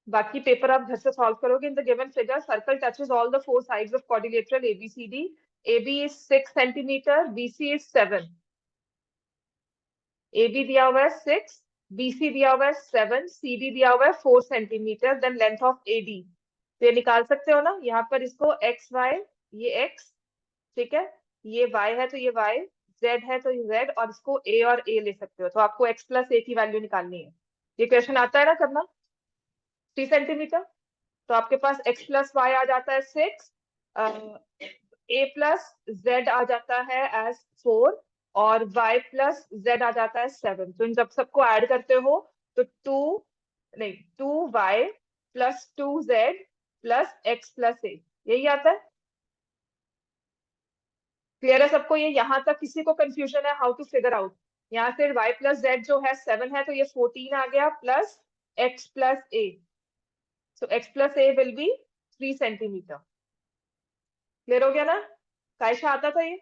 बाकी पेपर आप घर से सॉल्व करोगे. In the given figure circle touches all the four sides of quadrilateral ABCD. AB is 6 centimetre, BC is 7. AB दिया हुआ है 6, BC दिया हुआ है 7, CD दिया हुआ है 4 centimetre. Then length of AD. तो ये निकाल सकते हो ना यहाँ पर इसको x y, ये x, ठीक है, ये y है तो ये y, z है तो ये z, और इसको a और a ले सकते हो. तो आपको x प्लस a की वैल्यू निकालनी है. ये क्वेश्चन आता है ना करना. 3 सेंटीमीटर, तो आपके पास x प्लस वाई आ जाता है 6, a प्लस z आ जाता है एज 4, और y प्लस z आ जाता है 7. तो इन जब सबको ऐड करते हो तो 2y plus 2z plus x plus a, यही आता है. क्लियर है सबको ये? यहाँ तक किसी को कंफ्यूजन है हाउ टू फिगर आउट? यहाँ से y प्लस z जो है 7 है तो ये 14 आ गया plus x plus a. So x plus a will be 3 centimetre. Clear हो गया ना? कायशा आता था ये?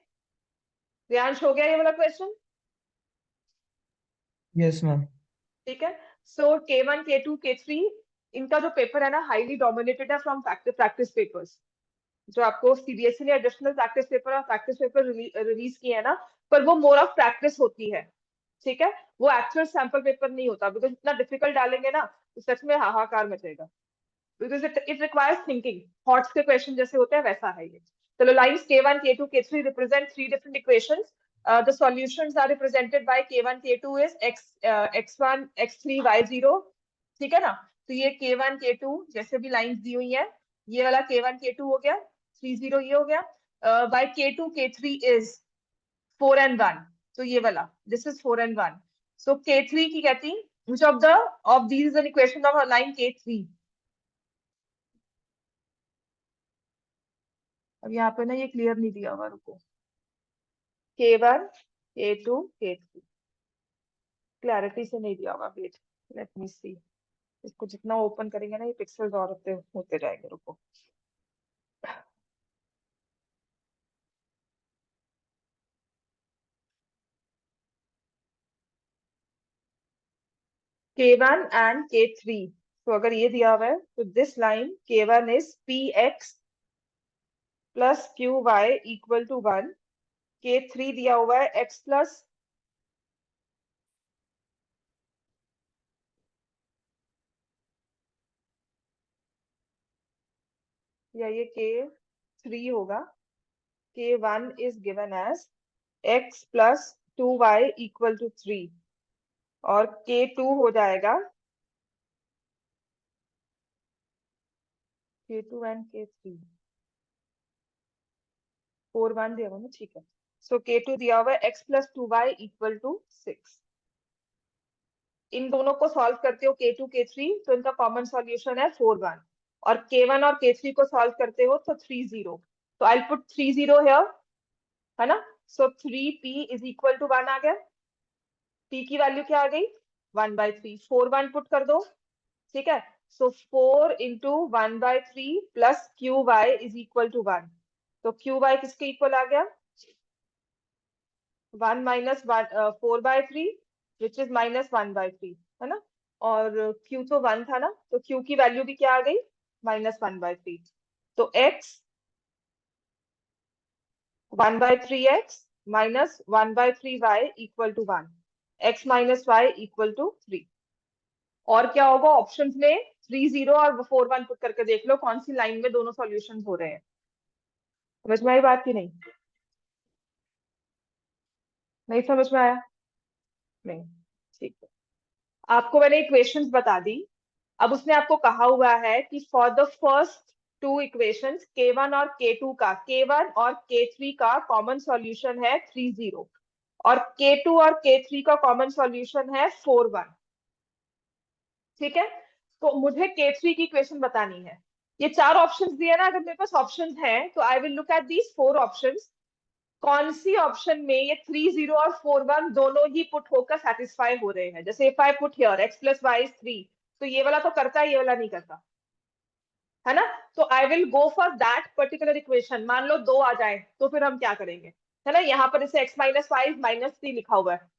रियांश हो गया ये वाला क्वेश्चन? Yes ma'am. ठीक है. सो K1 K2 K3 इनका जो पेपर है ना हाईली डोमिनेटेड है फ्रॉम प्रैक्टिस पेपर्स. जो आपको सीबीएसई ने एडिशनल प्रैक्टिस पेपर और प्रैक्टिस पेपर रिलीज किए हैं ना, पर वो मोर ऑफ प्रैक्टिस होती है. ठीक है, वो एक्चुअल सैंपल पेपर नहीं होता, बिकॉज इतना डिफिकल्ट डालेंगे ना तो सच में हाहाकार मचेगा. Because it requires thinking. HOTS के क्वेश्चन जैसे होते हैं वैसा है ये. चलो lines K1 K2 K3 represent three different equations. The solutions are represented by K1 K2 is x1 x3 y0. ठीक है ना? तो ये K1 K2 जैसे भी लाइंस दी हुई है, ये वाला K1 K2 हो गया, 30 ये हो गया. By K2 K3 is 4 and 1. तो ये वाला this is 4 and 1. So K3 की कहती which of these is an equation of a line K3. अब यहाँ पे ना ये क्लियर नहीं दिया हुआ, रुको. K1 K2 K3 क्लैरिटी से नहीं दिया हुआ. वेट, लेट मी सी. इसको जितना ओपन करेंगे ना ये पिक्सेल्स और होते होते जाएंगे. रुको. K1 and K3. तो अगर ये दिया हुआ है तो this line K1 is Px plus QY equal to 1. K3 दिया हुआ है x प्लस या ये K3 होगा. K1 is given as x plus 2y equal to 3, और K2 हो जाएगा K2 and K3 4 1 दिया हुआ ना. ठीक है. सो K2 दिया हुआ है x plus 2y equal to 6. इन दोनों को सॉल्व करते हो K2 K3 तो इनका कॉमन सॉल्यूशन है 4 1, और K1 और K3 को सॉल्व करते हो तो 3 0. तो आई पुट 3 0 हियर, है ना. सो 3p इज इक्वल टू 1 आ गया. p की वैल्यू क्या आ गई? 1/3. 4 1 पुट कर दो. ठीक है. So 4 into 1/3 plus QY is equal to 1. तो QY किसके इक्वल आ गया? 1 माइनस 4/3 विच इज माइनस 1/3, है ना. और Q तो 1 था ना, तो Q की वैल्यू भी क्या आ गई? माइनस 1/3. तो x 1/3x minus 1/3y equal to 1. x minus y equal to 3. और क्या होगा ऑप्शंस में? 3 0 और 4 1 पुट करके देख लो कौन सी लाइन में दोनों सॉल्यूशंस हो रहे हैं. समझ में आई बात की नहीं? नहीं समझ में आया? नहीं. ठीक है. आपको मैंने इक्वेशंस बता दी. अब उसने आपको कहा हुआ है कि for the first two equations K1 और K2 का, K1 और K3 का कॉमन सॉल्यूशन है 3 0, और K2 और K3 का कॉमन सॉल्यूशन है 4 1. ठीक है. तो मुझे K3 की इक्वेशन बतानी है. ये 4 ऑप्शंस दिए ना, अगर मेरे पास ऑप्शंस हैं तो I will look at these 4 options. कौन सी ऑप्शन में ये 3 0 और 4 1 दोनों ही पुट होकर सेटिस्फाई हो रहे हैं. जैसे if I put here x plus Y is 3, तो ये वाला तो करता है, ये वाला नहीं करता, है ना. तो I will go for that particular equation. मान लो 2 आ जाए तो फिर हम क्या करेंगे, है ना. यहाँ पर इसे x माइनस फाइव माइनस 3 लिखा हुआ है.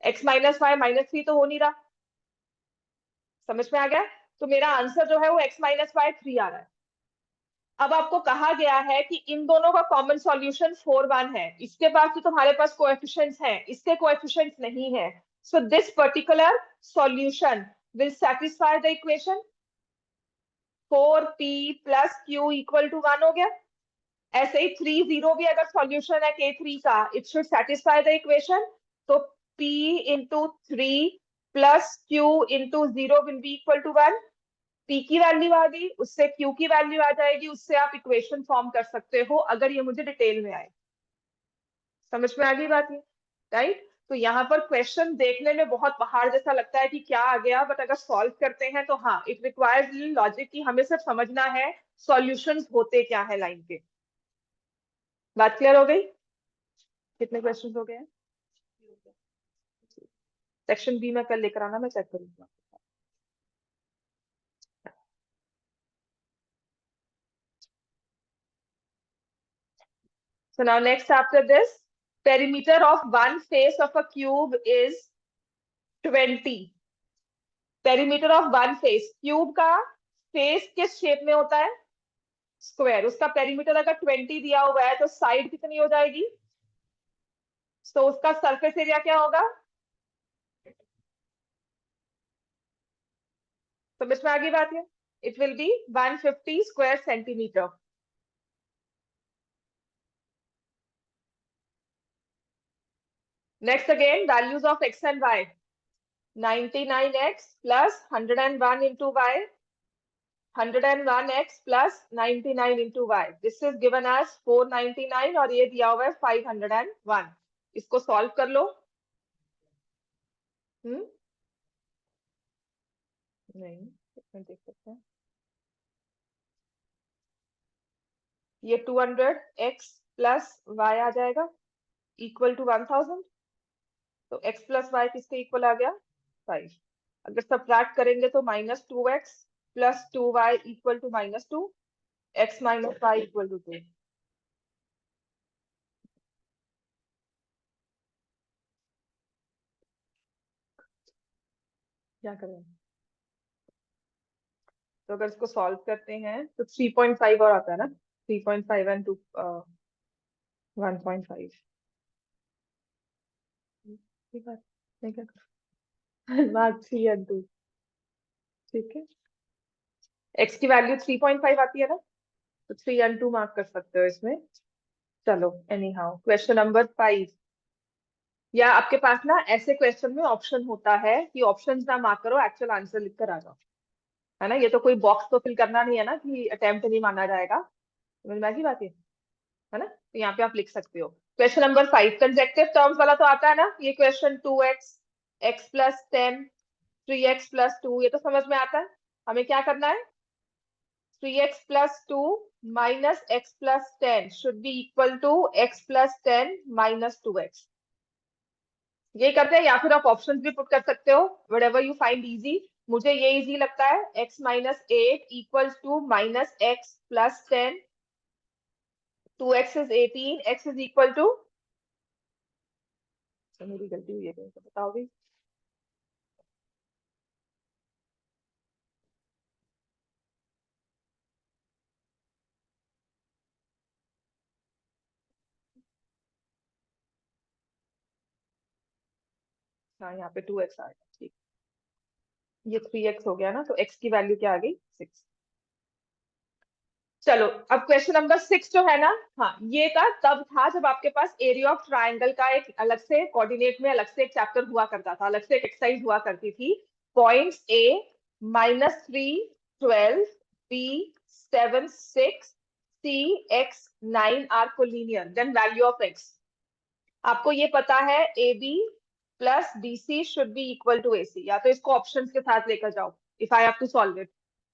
x माइनस फाइव माइनस 3 तो हो नहीं रहा. समझ में आ गया? तो मेरा आंसर जो है वो x माइनस वाई 3 आ रहा है। अब आपको कहा गया है कि इन दोनों का कॉमन सॉल्यूशन 4 1 है, इसके पास तो तुम्हारे पास कोएफिशिएंट्स हैं, इसके कोएफिशिएंट्स नहीं है, so this particular solution will satisfy the equation 4p plus q equal to 1 हो गया। ऐसे ही 3 0 भी अगर सॉल्यूशन है k3 का, it should satisfy the equation, तो p into 3 plus q into 0 will be equal to 1। p की वैल्यू आ गई, उससे q की वैल्यू आ जाएगी, उससे आप इक्वेशन फॉर्म कर सकते हो अगर ये मुझे डिटेल में आए। समझ में आ गई बात ये, राइट? तो यहाँ पर क्वेश्चन देखने में बहुत पहाड़ जैसा लगता है कि क्या आ गया, बट अगर सॉल्व करते हैं तो हाँ, इट रिक्वायर्स लॉजिक की हमें सिर्फ समझना है सॉल्यूशंस होते क्या है लाइन के। बात क्लियर हो गई? कितने क्वेश्चन हो गए हैं? सेक्शन बी में कल लेकर आना, मैं चेक करूंगा। So now next after this, perimeter of one face of a cube is 20. Perimeter of one face, cube का फेस किस शेप में होता है? स्क्वायर। उसका पेरीमीटर अगर 20 दिया हुआ है तो साइड कितनी हो जाएगी? तो उसका सरफेस एरिया क्या होगा? समझ में आ गई बात है? It will be 150 square centimetre. Next again values of X and Y, 99x plus 101 into y, 101x plus 99 into y. This is given as 499 और ये दिया हुआ है 501। इसको सॉल्व कर लो। नहीं, इसमें देख सकते हैं ये 200x प्लस वाई आ जाएगा इक्वल टू 1000। तो x प्लस वाई किसके इक्वल आ गया? 5। अगर सब्ट्रैक्ट करेंगे तो -2x plus 2y equal to -2, x minus Y equal to 2। क्या करें? तो अगर इसको सॉल्व करते हैं तो 3.5 और आता है ना, 3.5 एंड 2 1.5। ठीक है, ठीक है। मार्क 3 एंड 2, ठीक है। x की वैल्यू 3.5 आती है ना, तो 3 एंड 2 मार्क कर सकते हो इसमें। चलो एनी हाउ, क्वेश्चन नंबर 5। या आपके पास ना ऐसे क्वेश्चन में ऑप्शन होता है कि ऑप्शंस ना मार्क करो, एक्चुअल आंसर लिख कर आ जाओ, है ना? ये तो कोई बॉक्स तो फिल करना नहीं है ना कि अटेम्प्ट नहीं माना जाएगा। समझ में आ गई बात है ना? तो यहाँ पे आप लिख सकते हो। क्वेश्चन नंबर 5 कंजेक्टिव टर्म्स वाला तो आता है ना, ये question 2x x plus 10 3x plus 2, ये तो समझ में आता है। हमें क्या करना है? 3x plus 2 minus x plus 10 should be equal to x plus 10 minus 2x। ये करते हैं, या फिर आप ऑप्शंस भी पुट कर सकते हो, व्हाटएवर यू फाइंड इजी। मुझे ये इजी लगता है, x minus 8 equals to minus x plus 10, 2x is 18, x is equal to, मेरी गलती हुई है तो बताओगे? हाँ, यहाँ पे 2x आ गया, ठीक। ये 3x हो गया ना, तो x की वैल्यू क्या आ गई? 6। चलो अब क्वेश्चन नंबर 6 जो है ना, हाँ, ये का तब था जब आपके पास एरिया ऑफ ट्राइंगल का एक अलग से कोऑर्डिनेट में अलग से एक चैप्टर हुआ करता था, अलग से एक एक्सरसाइज हुआ करती थी। Points a -3 12 b 7 6 c x 9 are collinear, then value of x। आपको ये पता है A B plus B C should be equal to A C, या तो इसको ऑप्शंस के साथ लेकर जाओ if I have to solve it.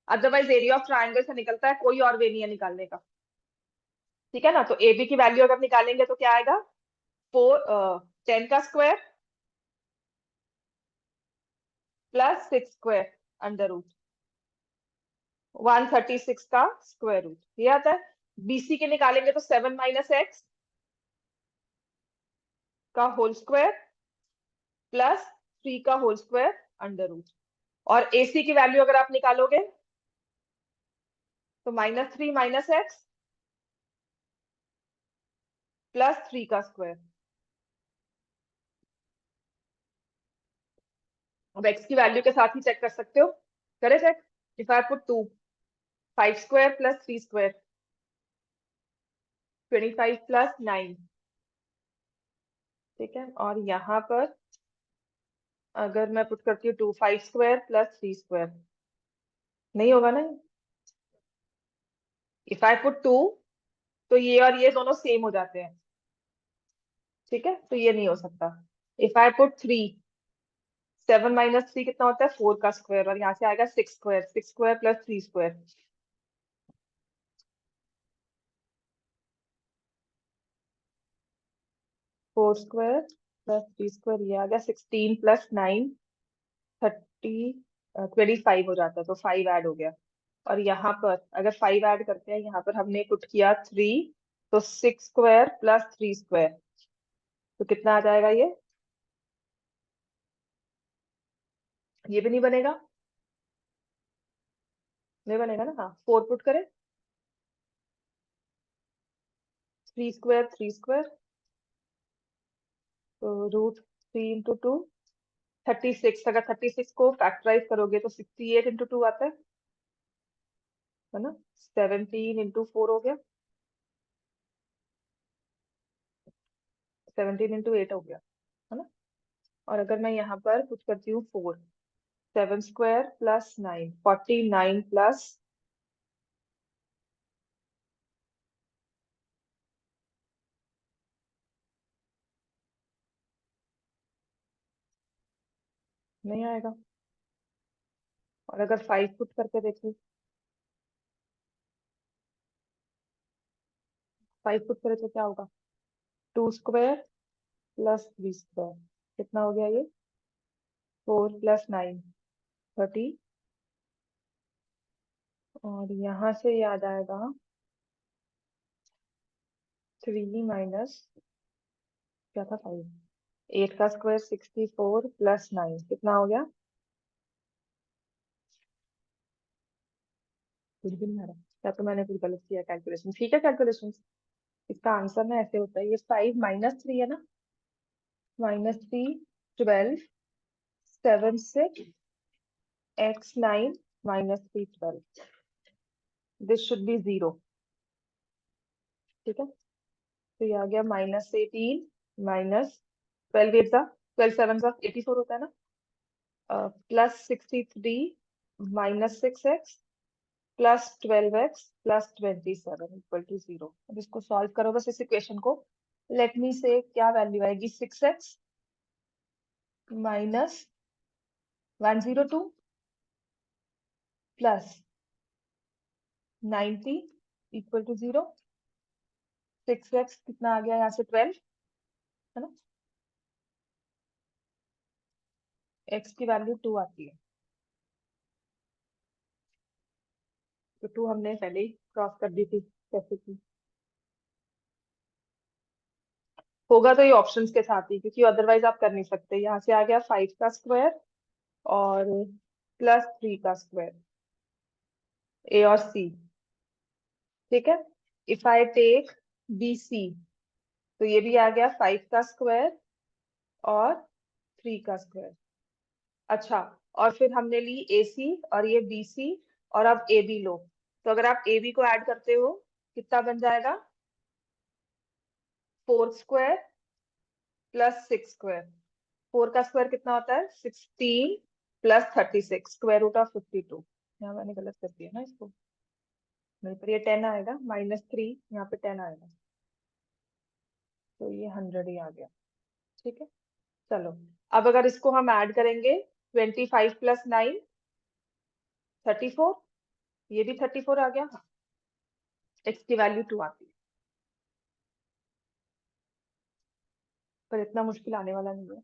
Otherwise area of triangle से निकलता है, कोई और वे नहीं है निकालने का। ठीक है ना? तो ए बी की वैल्यू अगर निकालेंगे तो क्या आएगा? 10 का square plus 6 square under root 136 का स्क्वायर रूट, ये आता है। बीसी के निकालेंगे तो 7 माइनस एक्स का होल स्क्वायर प्लस 3 का होल स्क्वायर अंडर रूट, और AC की वैल्यू अगर आप निकालोगे तो -3 माइनस एक्स +3 का स्क्वायर। अब x की वैल्यू के साथ ही चेक कर सकते हो, करे check. If I put 2, 5 square plus 3 square, 25 plus 9, ठीक है। और यहाँ पर अगर मैं पुट करती हूँ 2, 5 स्क्वायर प्लस 3 स्क्वायर, नहीं होगा ना। इफ आई पुट 2 तो ये और ये दोनों सेम हो जाते हैं, ठीक है, तो ये नहीं हो सकता। इफ आई पुट 3, 7 माइनस 3 कितना होता है, 4 का स्क्वायर, और यहाँ से आएगा 6 square, 6 square plus 3 square, 4 square plus 3 square, ये आ गया 16 प्लस 9, 30, 25 हो जाता है, तो 5 ऐड हो गया। और यहाँ पर अगर 5 ऐड करते हैं, यहाँ पर हमने पुट किया 3, तो 6 स्क्वायर प्लस 3 स्क्वायर, तो कितना आ जाएगा ये भी नहीं बनेगा, नहीं बनेगा ना। हाँ, 4 पुट करें, 3 स्क्वायर 3 स्क्वायर, तो √3 × 2, 36। अगर 36 को फैक्टराइज करोगे तो 68 × 2 आता है ना। 17 × 4 हो गया, 17 × 8 हो गया, है ना। और अगर मैं यहाँ पर कुछ करती हूँ 4, 7 स्क्वायर प्लस 9, 49 प्लस, नहीं आएगा। और अगर 5 पुट करके देखिए, 5 पुट करें तो क्या होगा, 2 स्क्वायर प्लस 3 स्क्वायर, कितना हो गया ये, 4 प्लस 9, 30। और यहाँ से ये आ जाएगा 3 माइनस, क्या था, 5, 8 का स्क्वायर 64 प्लस 9, कितना हो गया, कुछ भी नहीं आ रहा। या तो मैंने कुछ गलत किया कैलकुलेशन, ठीक है कैलकुलेशन। इसका आंसर ना ऐसे होता है, ये 5 - 3 है ना, -3, 12, 7 6, x9 -3 12, दिस शुड बी 0, ठीक है। तो ये आ गया -18 -12, 8 सा 12, 7 सा 84 होता है ना, +63 -6x +12x +27 = 0। अब इसको सॉल्व करो बस इस इक्वेशन को। लेट मी से क्या वैल्यू आएगी, 6x -102 +90 = 0। 6x कितना आ गया यहाँ से, 12, है ना। x की वैल्यू 2 आती है, तो 2 हमने पहले ही क्रॉस कर दी थी, कैसे की होगा तो ये ऑप्शंस के साथ ही, क्योंकि अदरवाइज आप कर नहीं सकते। यहाँ से आ गया 5 का स्क्वायर और +3 का स्क्वायर, ए और सी, ठीक है। If I take B C, तो ये भी आ गया 5 का स्क्वायर और 3 का स्क्वायर। अच्छा, और फिर हमने ली ए सी और ये बी सी, और अब ए बी लो। तो अगर आप ए बी को ऐड करते हो, कितना बन जाएगा, 4 स्क्वायर प्लस 6 स्क्वायर। 4 का स्क्वायर कितना होता है, 16 + 36, √52। यहाँ मैंने गलत कर दिया ना इसको, मेरे पर ये 10 आएगा, -3 यहाँ पे 10 आएगा, तो ये 100 ही आ गया, ठीक है। चलो, अब अगर इसको हम ऐड करेंगे, 25 + 9, 34, ये भी 34 आ गया। एक्स की वैल्यू 2 आती है, पर इतना मुश्किल आने वाला नहीं है,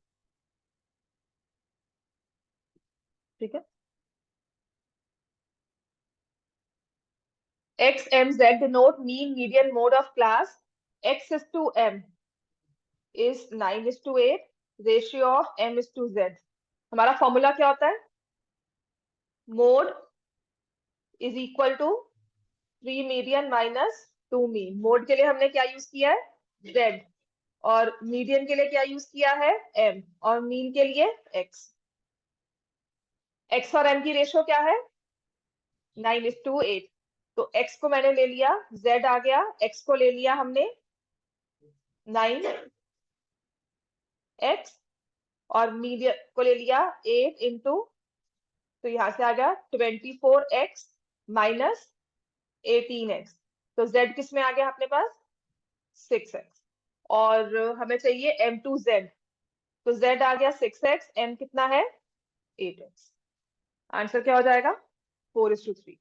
ठीक है। X M Z denote mean median mode of class x:m is 9:8, ratio of m is to z। हमारा फॉर्मूला क्या होता है, mode is equal to 3 median minus 2 mean. Mode के लिए हमने क्या यूज किया है, z, और मीडियन के लिए क्या यूज किया है, m, और मीन के लिए x। x और m की रेशियो क्या है, 9:8। तो x को मैंने ले लिया, z आ गया, x को ले लिया हमने 9x, और मीडियन को ले लिया 8 तो यहां से आ गया 24x माइनस 18x। तो z किस में आ गया अपने पास, 6x। और हमें चाहिए m2z, तो z आ गया 6x, m कितना है 8x। आंसर क्या हो जाएगा, 4:3।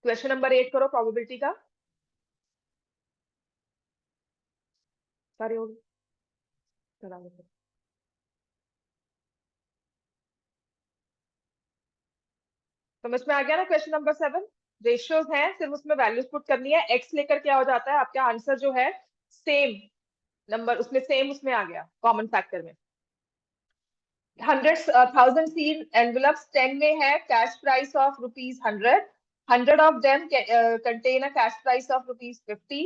क्वेश्चन नंबर 8 करो, प्रोबेबिलिटी का। सारी होगी, चला लो। समझ में आ गया ना क्वेश्चन नंबर 7। रेशियोज हैं, सिर्फ उसमें वैल्यूज पुट करनी है। एक्स लेकर क्या हो जाता है, आपका आंसर जो है सेम नंबर, उसमें सेम उसमें आ गया कॉमन फैक्टर में। 100,000 सील एनवेलप्स 10 में है cash price of ₹100। 100 of them contain a cash price of ₹50।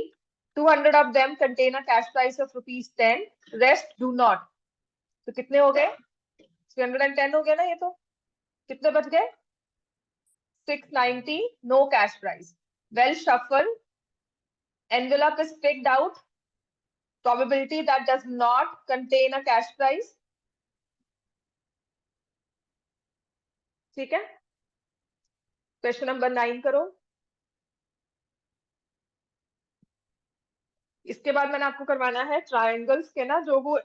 200 of them contain a cash price of ₹10। Rest do not। तो कितने हो गए, 310 हो गया ना ये तो। कितने बच गए, 690, no cash price। Well shuffle, envelope is picked out, probability that does not contain a cash price। ठीक है, क्वेश्चन नंबर 9 करो। इसके बाद मैंने आपको करवाना है ट्रायंगल्स के ना, जो वो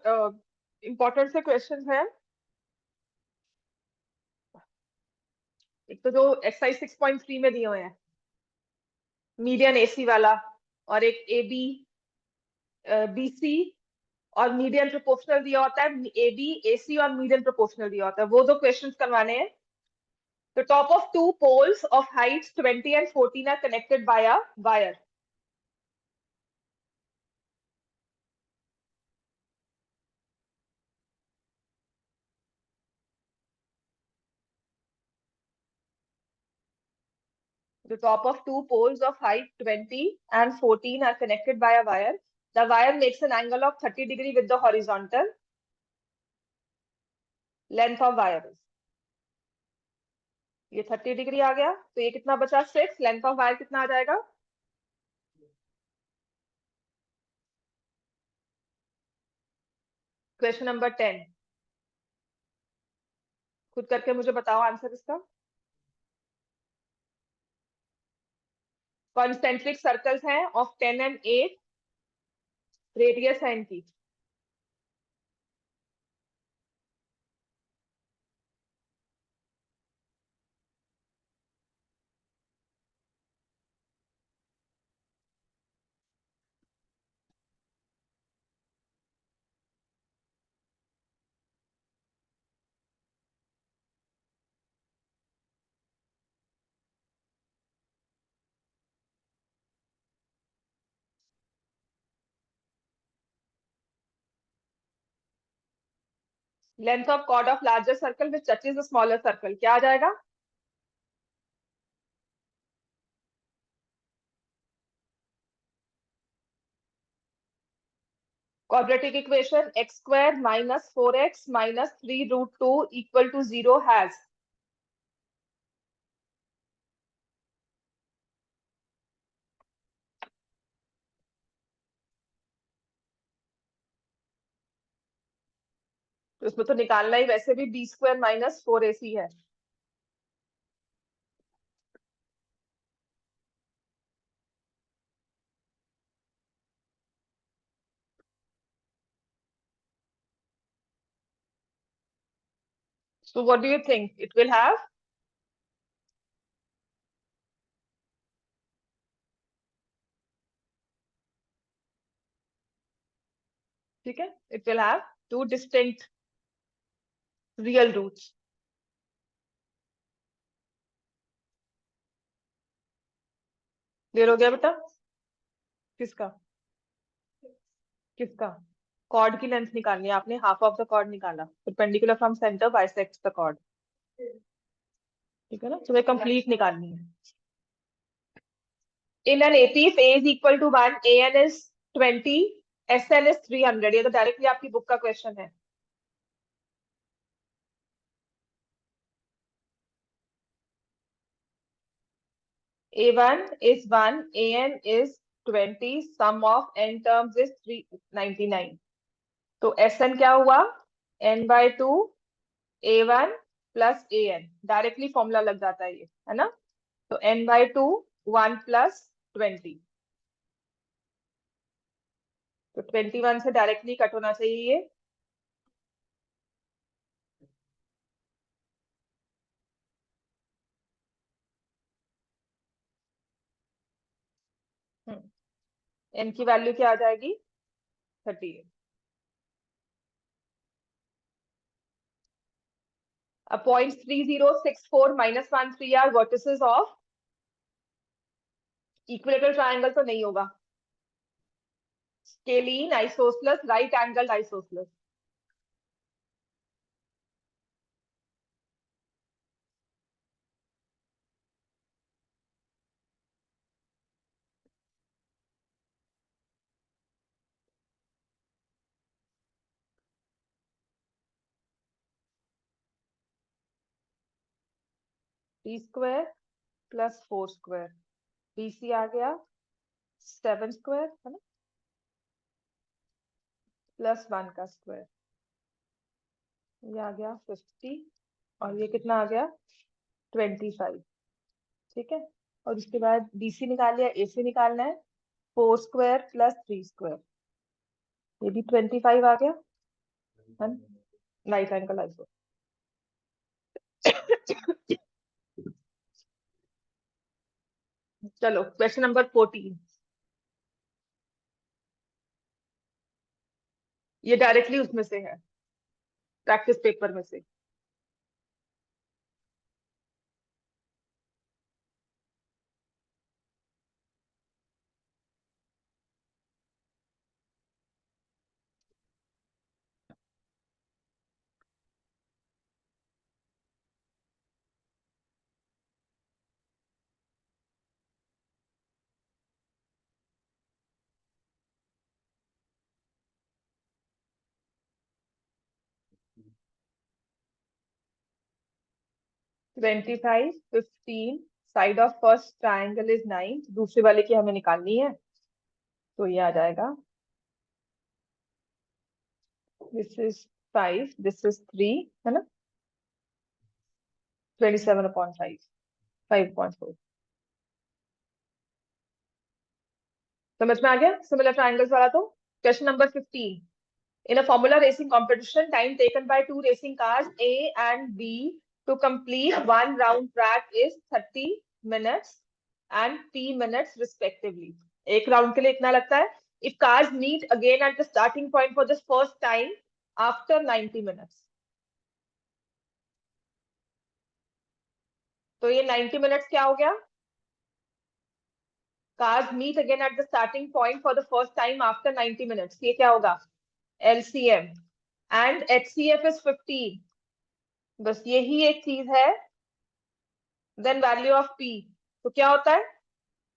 इंपॉर्टेंट से क्वेश्चंस हैं। एक तो जो एक्सरसाइज 6.3 में दिए हुए हैं, मीडियन एसी वाला, और एक ए बी बी सी, और मीडियन प्रोपोर्शनल दिया होता है, ए बी ए सी और मीडियन प्रोपोर्शनल दिया होता है, वो दो क्वेश्चंस करवाने हैं। The top of two poles of heights 20 and 14 are connected by a wire. The top of two poles of height 20 and 14 are connected by a wire. The wire makes an angle of 30 degree with the horizontal. Length of wire is, ये 30 degree आ गया, तो ये कितना बचा 6। Length of wire कितना आ जाएगा, question number 10। खुद करके मुझे बताओ आंसर इसका। कॉन्सेंट्रिक सर्कल्स हैं ऑफ 10 and 8, रेडियस है इनकी। Length of chord of larger circle which touches the smaller circle, क्या आ जाएगा, quadratic equation x square minus 4x minus 3√2 equal to 0 has। तो इसमें तो निकालना ही वैसे भी b स्क्वायर माइनस 4ac है। So what do you think it will have? ठीक है, it will have two distinct real roots। Clear हो गया बेटा, किसका, किसका, कॉर्ड की लेंथ निकालनी है आपने, हाफ ऑफ द कॉर्ड निकाला, perpendicular from centre bisects the chord, ठीक है ना। तो ये कंप्लीट निकालनी है। In an AP if a is equal to 1, an is 20, sn is 300, ये तो डायरेक्टली आपकी बुक का क्वेश्चन है। a1 is 1, an is 20, sum of n terms is 399, तो sn क्या हुआ, n/2 a1 plus an, directly formula लग जाता है ये, है ना। तो n/2 1 प्लस 20, तो 21 से डायरेक्टली कट होना चाहिए ये। n की वैल्यू क्या आ जाएगी, 38। अब 0.3064 -1 3 are vertices of equilateral triangle तो नहीं होगा, scalene isosceles right angle isosceles. t² plus 4² bc आ गया 7² है ना, प्लस 1 का स्क्वायर, ये आ गया 50, और ये कितना आ गया 25, ठीक है। और उसके बाद BC निकाल लिया, AC निकालना है, 4² प्लस 3², ये भी 25 आ गया, है ना, राइट एंगल आइसो। चलो क्वेश्चन नंबर 14, ये डायरेक्टली उसमें से है, प्रैक्टिस पेपर में से। Twenty five 15, side of first triangle is 9, दूसरे वाले की हमें निकालनी है, तो ये आ जाएगा, दिस इज 5, दिस इज 3, है ना, 27/5, 5.4। समझ में आ गया सिमिलर ट्राइंगल्स वाला। तो question number 15, in a formula racing competition, time taken by two racing cars A and B to complete one round track is 30 minutes and 3 minutes respectively. एक round के लिए इतना लगता है। If cars meet again at the starting point for the first time after 90 minutes, तो ये 90 minutes क्या हो गया, cars meet again at the starting point for the first time after 90 minutes, ये क्या होगा, LCM, and HCF is 15, बस यही एक चीज है। देन वैल्यू ऑफ P, तो क्या होता है,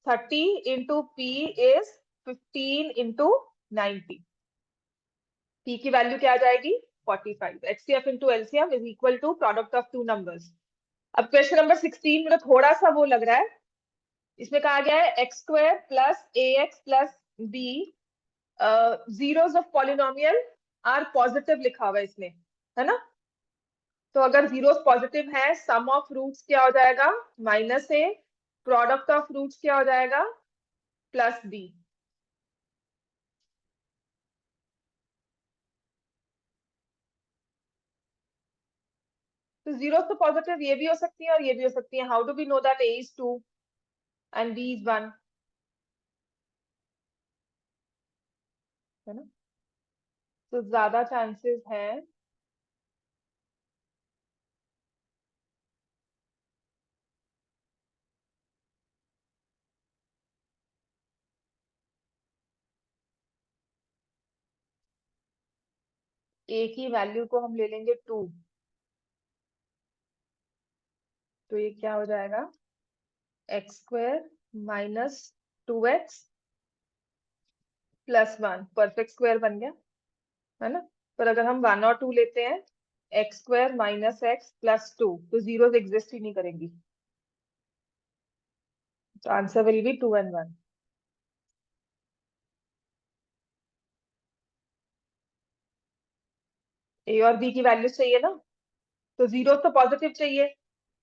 30 into P is 15 into 90, P की वैल्यू क्या आ जाएगी 45, HCF into LCM is equal to product of two numbers. अब क्वेश्चन नंबर 16 में तो थोड़ा सा वो लग रहा है, इसमें कहा गया है x² plus ax plus b zeros of polynomial are positive लिखा हुआ है इसमें, है ना। तो अगर जीरोस पॉजिटिव है, सम ऑफ रूट्स क्या हो जाएगा -a, प्रोडक्ट ऑफ रूट्स क्या हो जाएगा +b। तो जीरो तो पॉजिटिव ये भी हो सकती है और ये भी हो सकती है। How do we know that a is 2 and b is 1, है ना। तो ज्यादा चांसेस हैं ए की वैल्यू को हम ले लेंगे 2, तो ये क्या हो जाएगा, x² minus 2x plus 1, perfect square बन गया, है ना। पर अगर हम 1 और 2 लेते हैं, x² माइनस एक्स प्लस 2, तो जीरोस एग्जिस्ट ही नहीं करेंगी, तो आंसर विल बी 2 and 1। ए और बी की वैल्यूज चाहिए ना, तो जीरोस तो पॉजिटिव चाहिए।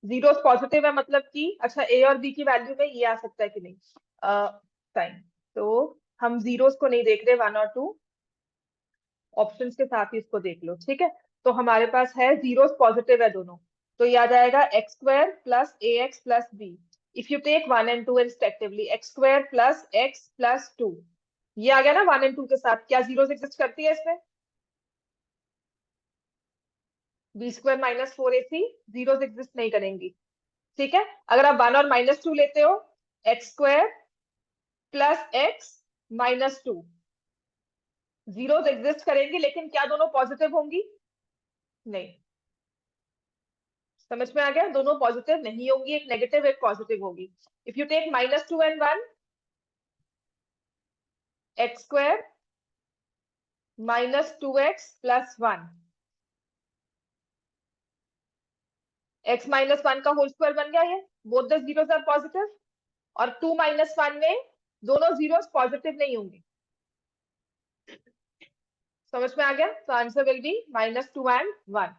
जीरोस पॉजिटिव है मतलब कि अच्छा ए और बी की वैल्यू में ये आ सकता है कि नहीं, फाइन। तो हम जीरोस को नहीं देख रहे 1 और 2, ऑप्शंस के साथ ही इसको देख लो, ठीक है। तो हमारे पास है जीरोस पॉजिटिव है दोनों, तो ये आ जाएगा x² plus A X plus B. If you take 1 and 2 respectively, x² plus X plus 2, ये आ गया ना 1 and 2 के साथ। क्या जीरोस एग्जिस्ट करती है इसमें, b² minus 4ac, zeros exist नहीं करेंगी, ठीक है। अगर आप 1 और माइनस 2 लेते हो, x² plus x minus 2, zeros exist करेंगी, लेकिन क्या दोनों पॉजिटिव होंगी, नहीं। समझ में आ गया, दोनों पॉजिटिव नहीं होंगी, एक नेगेटिव एक पॉजिटिव होगी। If you take -2 and 1, x² minus 2x plus 1, x minus 1 का होल स्क्वायर बन गया ये, both the zeros are positive. और 2 माइनस 1 में दोनों जीरोस पॉजिटिव नहीं होंगे। समझ में आ गया, तो answer will be -2 and 1।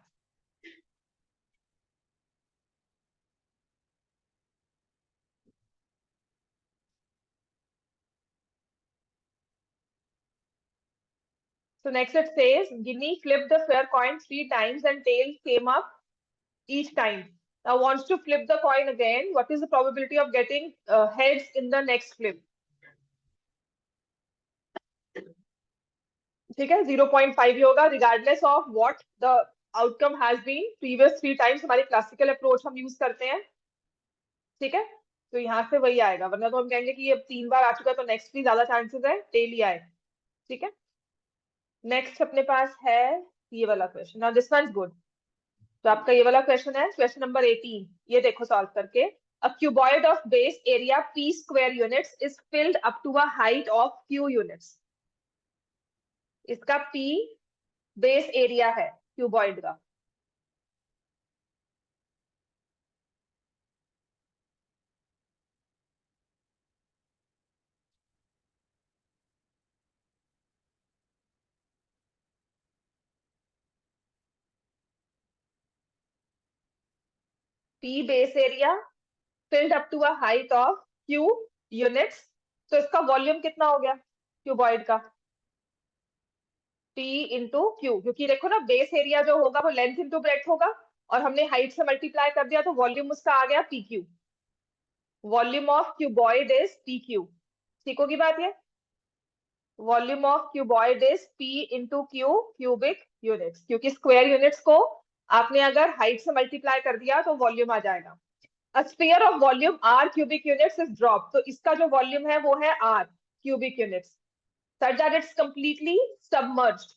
So next it says, Guinea flipped the fair coin 3 times and tails came up each time. Now wants to flip the coin again. What is the probability of getting heads in the next flip? ठीक है, 0.5 ही होगा, regardless of what the outcome has been previous 3 times. हमारी classical approach हम use करते हैं, ठीक है। तो यहाँ से वही आएगा, वरना तो हम कहेंगे कि ये 3 बार आ चुका है तो नेक्स्ट भी ज्यादा चांसेस है टेल ही आए, ठीक है। नेक्स्ट अपने पास है ये वाला question, now this one is good. तो आपका ये वाला क्वेश्चन है क्वेश्चन नंबर 18, ये देखो सॉल्व करके। A cuboid of base area p square units is filled up to a height of q units. इसका p बेस एरिया है क्यूबॉइड का। p base area filled up to a height of q units, तो इसका volume कितना हो गया cuboid का, p into Q, क्योंकि देखो ना बेस एरिया जो होगा वो लेंथ इंटू ब्रेड्थ होगा, और हमने हाइट से मल्टीप्लाई कर दिया तो वॉल्यूम उसका आ गया P Q. Volume of cuboid is P Q, ठीक होगी बात ये। Volume of cuboid is p into Q cubic units, क्योंकि स्क्वायर यूनिट्स को आपने अगर हाइट से मल्टीप्लाई कर दिया तो वॉल्यूम आ जाएगा। A sphere of volume r cubic units is dropped, तो इसका जो वॉल्यूम है वो है r cubic units, such that it's completely submerged.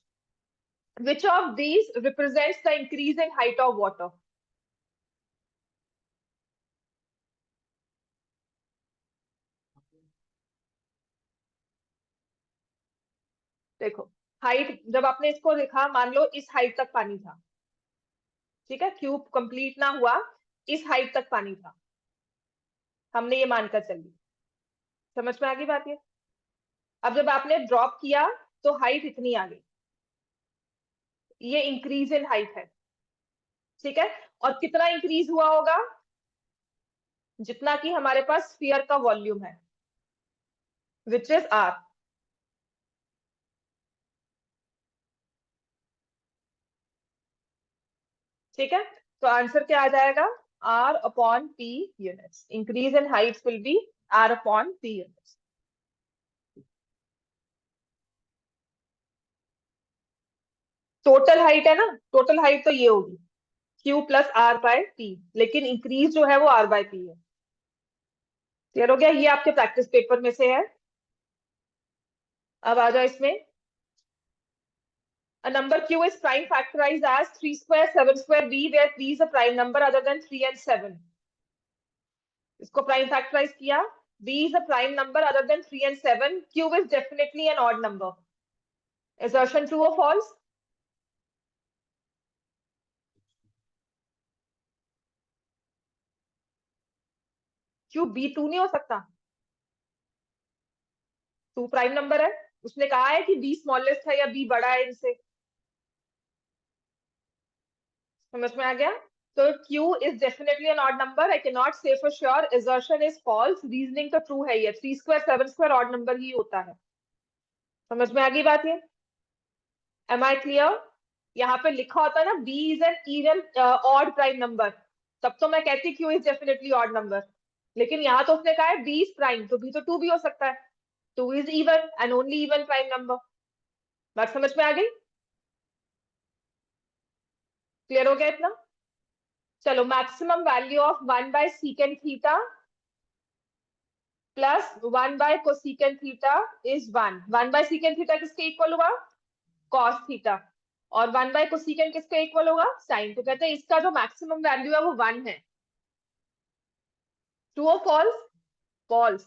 Which of these represents the increase in height of water? देखो, हाइट जब आपने इसको देखा, मान लो इस हाइट तक पानी था, ठीक है, क्यूब कंप्लीट ना हुआ, इस हाइट तक पानी था, हमने ये मानकर चली। समझ में आ गई बात ये। अब जब आपने ड्रॉप किया तो हाइट इतनी आ गई, ये इंक्रीज इन हाइट है, ठीक है। और कितना इंक्रीज हुआ होगा, जितना कि हमारे पास स्फीयर का वॉल्यूम है, विच इज आर, ठीक है। तो आंसर क्या आ जाएगा, R upon P units, increase in height will be R upon P units. Total height है ना, टोटल हाइट तो ये होगी Q plus R by P, लेकिन इंक्रीज जो है वो आर बाय पी है। क्लियर हो गया, ये आपके प्रैक्टिस पेपर में से है। अब आ जाओ इसमें, A number q is prime factorized as 3 square 7 square b, where b is a prime number other than 3 and 7. इसको prime factorize किया, b is a prime number other than 3 and 7. q is definitely an odd number. Assertion true or false? q b2 नहीं हो सकता, 2 prime number है, उसने कहा है कि b स्मॉलेस्ट है या b बड़ा है इनसे, समझ में आ गया? तो q is definitely an odd number. I cannot say for sure. Assertion is false. Reasoning तो true है, ये 3 square 7 square odd number ही होता है. समझ में आ गई बात ये? Am I clear? यहाँ पे लिखा होता है ना b is an even odd prime number, तब तो मैं कहती q is definitely odd number. लेकिन यहाँ तो उसने कहा है b is prime, तो b तो 2 भी हो सकता है. 2 is even and only even prime number. बात समझ में आ गई? क्लियर हो गया इतना? चलो, maximum value of 1 by secant theta plus 1 by cosecant theta is 1. 1 by secant theta किसके इक्वल होगा? cos theta. और 1 by cosecant किसके इक्वल होगा? sin. तो कहते हैं इसका जो मैक्सिमम वैल्यू है वो 1 है. ट्रू और फॉल्स? फॉल्स.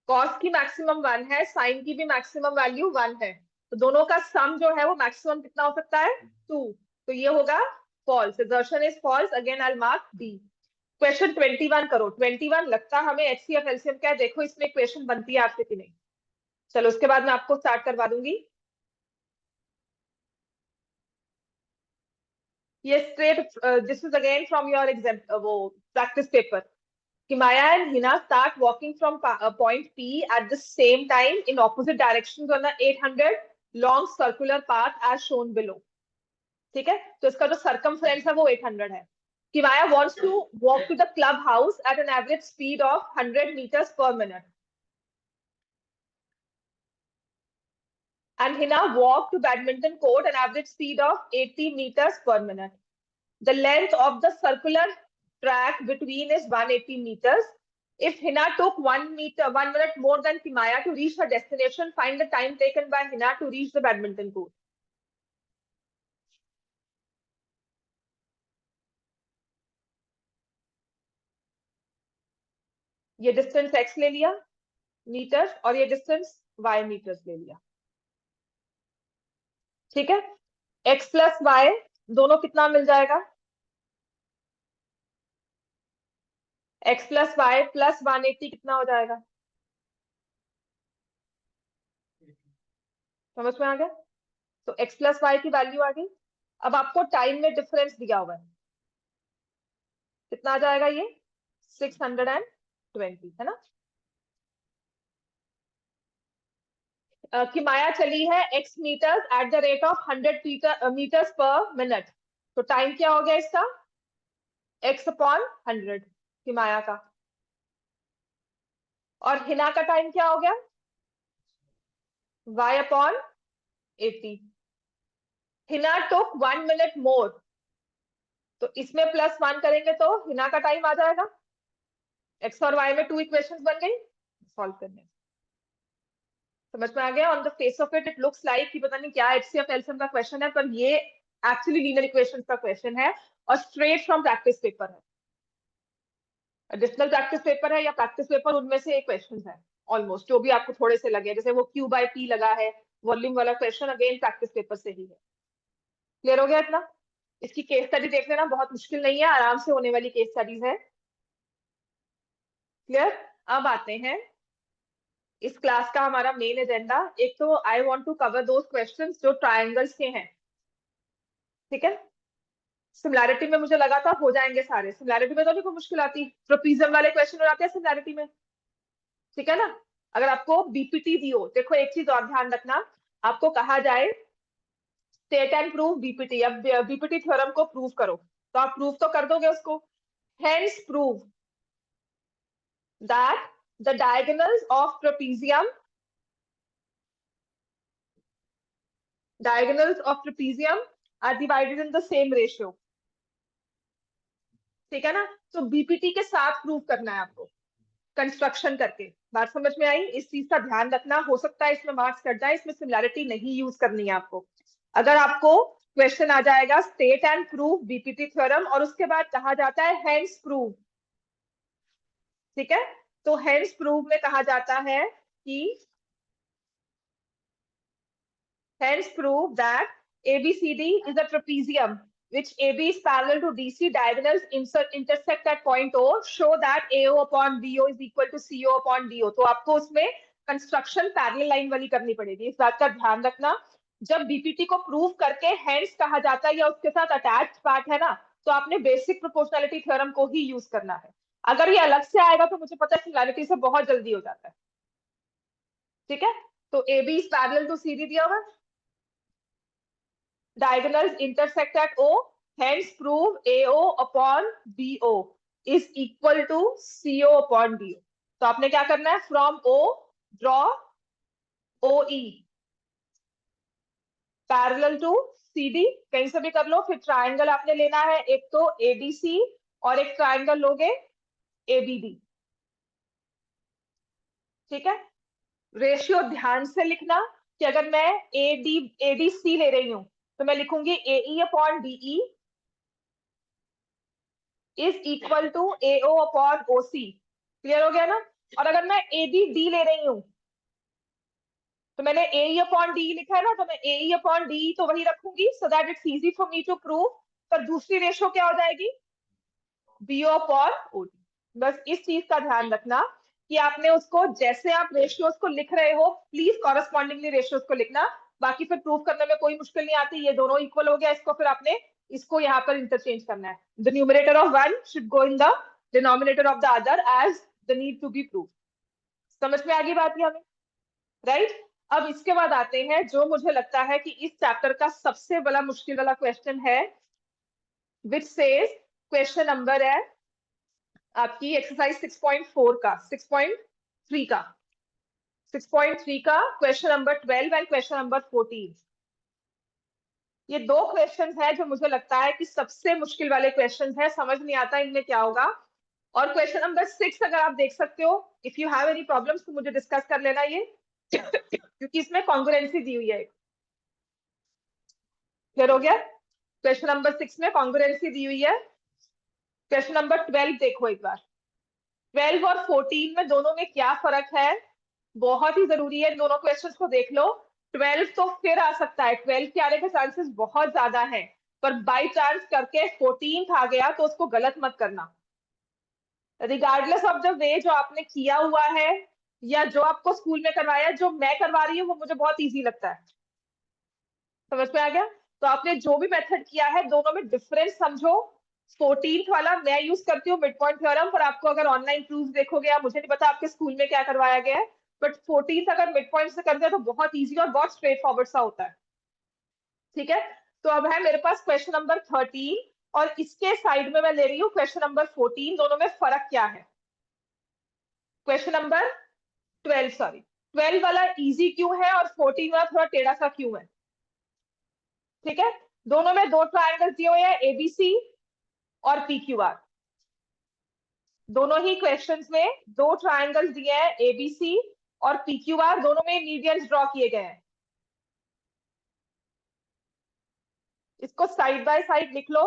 cos की मैक्सिमम 1 है, sin की भी मैक्सिमम वैल्यू 1 है, तो दोनों का सम जो है वो मैक्सिमम कितना हो सकता है? 2. तो ये होगा false. Assertion is false. Again I'll mark D. Question 21 करो. 21 लगता हमें HCF LCM क्या है, देखो इसमें क्वेश्चन बनती है आपसे कि नहीं. चलो उसके बाद मैं आपको स्टार्ट करवा दूंगी. ये straight, this is again from your exam, वो प्रैक्टिस पेपर. कि Maya and Hina start walking from point P at the same time in opposite directions on the 800 long circular path as shown below. ठीक है, तो इसका जो circumference है वो 800 है. कि Maya wants to walk to the club house at an average speed of 100 meters per minute. And Hina walked to badminton court at an average speed of 80 meters per minute. The length of the circular track between is 180 meters. If Hina took 1 minute more than Maya to reach her destination, find the time taken by Hina to reach the badminton court. ये distance x ले लिया metre और ये distance y metres ले लिया. ठीक है, x plus y दोनों कितना मिल जाएगा? x प्लस y प्लस 180 कितना हो जाएगा? समझ में आ गया? तो x प्लस y की वैल्यू आ गई. अब आपको टाइम में डिफरेंस दिया हुआ है, कितना आ जाएगा? ये 620 है ना. कि माया चली है x metres at the rate of 100 metres per minute, तो टाइम क्या हो गया इसका? x अपॉन 100 कि माया का. और हिना का टाइम क्या हो गया? y upon 80. हिना टुक 1 मिनट मोर, तो इसमें प्लस 1 करेंगे तो हिना का टाइम आ जाएगा. x और y में 2 इक्वेशंस बन गई. सॉल्व करने, समझ में आ गया? On the face of it looks like कि पता नहीं क्या HCF LCM का क्वेश्चन है, पर ये एक्चुअली लीनियर इक्वेशंस का क्वेश्चन है और स्ट्रेट फ्रॉम प्रैक्टिस पेपर है. एडिशनल प्रैक्टिस पेपर है या प्रैक्टिस पेपर, उनमें से एक क्वेश्चन है ऑलमोस्ट, जो भी आपको थोड़े से लगे, जैसे वो Q by P लगा है वॉल्यूम वाला क्वेश्चन, अगेन प्रैक्टिस पेपर से ही है. क्लियर हो गया इतना? इसकी केस स्टडी देख लेना, बहुत मुश्किल नहीं है, आराम से होने वाली केस स्टडीज है. क्लियर? अब आते हैं इस क्लास का हमारा मेन एजेंडा. एक तो I want to cover those questions जो ट्रायंगल्स के हैं. ठीक है, सिमिलैरिटी में मुझे लगा था हो जाएंगे सारे. सिमिलैरिटी में तो नहीं कोई मुश्किल आती, ट्रोपीजियम वाले क्वेश्चन हो जाते हैं सिमिलैरिटी में. ठीक है ना? अगर आपको बीपीटी दी हो, देखो एक चीज और ध्यान रखना, आपको कहा जाए स्टेट एंड प्रूव बीपीटी, अब बीपीटी थ्योरम को प्रूव करो, तो आप प्रूव तो कर दोगे उसको. Hence prove that the diagonals of trapezium are divided in the same ratio. ठीक है ना? तो बीपीटी के साथ प्रूव करना है आपको, कंस्ट्रक्शन करके. बात समझ में आई? इस चीज का ध्यान रखना, हो सकता है इसमें मार्क्स कट जाए, इसमें सिमिलैरिटी नहीं यूज करनी है आपको. अगर आपको क्वेश्चन आ जाएगा state and prove BPT theorem और उसके बाद कहा जाता है हेंस प्रूव, ठीक है, तो हेंस प्रूव में कहा जाता है कि hence prove that ABCD is a trapezium which AB is parallel to DC, diagonals intersect at point O, show that AO upon BO is equal to CO upon DO। तो आपको उसमें construction parallel line वाली करनी पड़ेगी, इस बात का ध्यान रखना। जब बीपीटी को प्रूव करके हेंस कहा जाता है या उसके साथ अटैच पार्ट है ना, तो आपने बेसिक प्रोपोर्शनैलिटी थ्योरम को ही यूज करना है। अगर ये अलग से आएगा तो मुझे पता है सिमिलैरिटी से बहुत जल्दी हो जाता है, ठीक है। तो AB is parallel to CD दिया हुआ, diagonals intersect at O, hence prove AO upon BO is equal to CO upon DO। तो आपने क्या करना है, from O draw OE parallel to CD, कहीं से भी कर लो। फिर ट्राइंगल आपने लेना है, एक तो ABC और एक ट्राइंगल लोगे ABD, ठीक है। रेशियो ध्यान से लिखना कि अगर मैं ADC ले रही हूं तो मैं लिखूंगी AE upon DE is equal to AO upon OC। Clear हो गया ना। और अगर मैं ABD ले रही हूं तो मैंने AE अपॉन DE लिखा है ना, तो मैं AE अपॉन DE तो वही रखूंगी so that it's easy for me to prove. पर दूसरी रेशियो क्या हो जाएगी, BO अपॉन OD। बस इस चीज का ध्यान रखना कि आपने उसको जैसे आप रेशियोज को लिख रहे हो प्लीज कॉरेस्पॉन्डिंगली रेशियोज को लिखना। बाकी फिर प्रूव करने में कोई मुश्किल नहीं आती, ये दोनों इक्वल हो गया, इसको फिर आपने इसको यहाँ पर इंटरचेंज करना है। The numerator of one should go in the denominator of the other as the need to be prove. समझ में आ गई बात ये हमें, राइट। अब इसके बाद आते हैं जो मुझे लगता है कि इस चैप्टर का सबसे बड़ा मुश्किल वाला क्वेश्चन है, विच सेज क्वेश्चन नंबर है आपकी एक्सरसाइज 6.4 का 6.3 का 6.3 का question number 12 and question number 14। ये दो क्वेश्चन है जो मुझे लगता है कि सबसे मुश्किल वाले क्वेश्चन है, समझ नहीं आता इनमें क्या होगा। और क्वेश्चन नंबर 6 अगर आप देख सकते हो, if you have any problems तो मुझे डिस्कस कर लेना ये क्योंकि इसमें कॉन्ग्रुएंसी दी हुई है। क्लियर हो गया, क्वेश्चन नंबर 6 में कॉन्ग्रुएंसी दी हुई है। क्वेश्चन नंबर 12 देखो एक बार, 12 और 14 में दोनों में क्या फर्क है, बहुत ही जरूरी है, दोनों क्वेश्चंस को देख लो। 12 तो फिर आ सकता है, 12 के आने के चांसेस बहुत ज्यादा है, पर बाई चांस करके 14 आ गया तो उसको गलत मत करना। रिगार्डलेस ऑफ द वे जो आपने किया हुआ है या जो आपको स्कूल में करवाया, जो मैं करवा रही हूँ वो मुझे बहुत ईजी लगता है। समझ में आ गया। तो आपने जो भी मेथड किया है दोनों में डिफरेंस समझो। 14th वाला मैं यूज करती हूँ मिड पॉइंट थ्योरम, पर आपको अगर ऑनलाइन प्रूफ देखोगे, या मुझे नहीं पता आपके स्कूल में क्या करवाया गया है, बट 14th अगर मिड पॉइंट से करते हैं तो बहुत इजी और बहुत स्ट्रेट फॉरवर्ड सा होता है, ठीक है। तो अब है मेरे पास क्वेश्चन नंबर 13 और इसके साइड में मैं ले रही हूँ क्वेश्चन नंबर 14। दोनों में फर्क क्या है, क्वेश्चन नंबर 12 सॉरी 12 वाला इजी क्यों है और 14 वाला थोड़ा टेढ़ा सा क्यों है, ठीक है। दोनों में दो ट्रायंगल दिए हुए हैं एबीसी और PQR। दोनों ही क्वेश्चंस में दो ट्रायंगल्स दिए हैं एबीसी और PQR, दोनों में मीडियंस ड्रॉ किए गए हैं। इसको साइड बाय साइड लिख लो।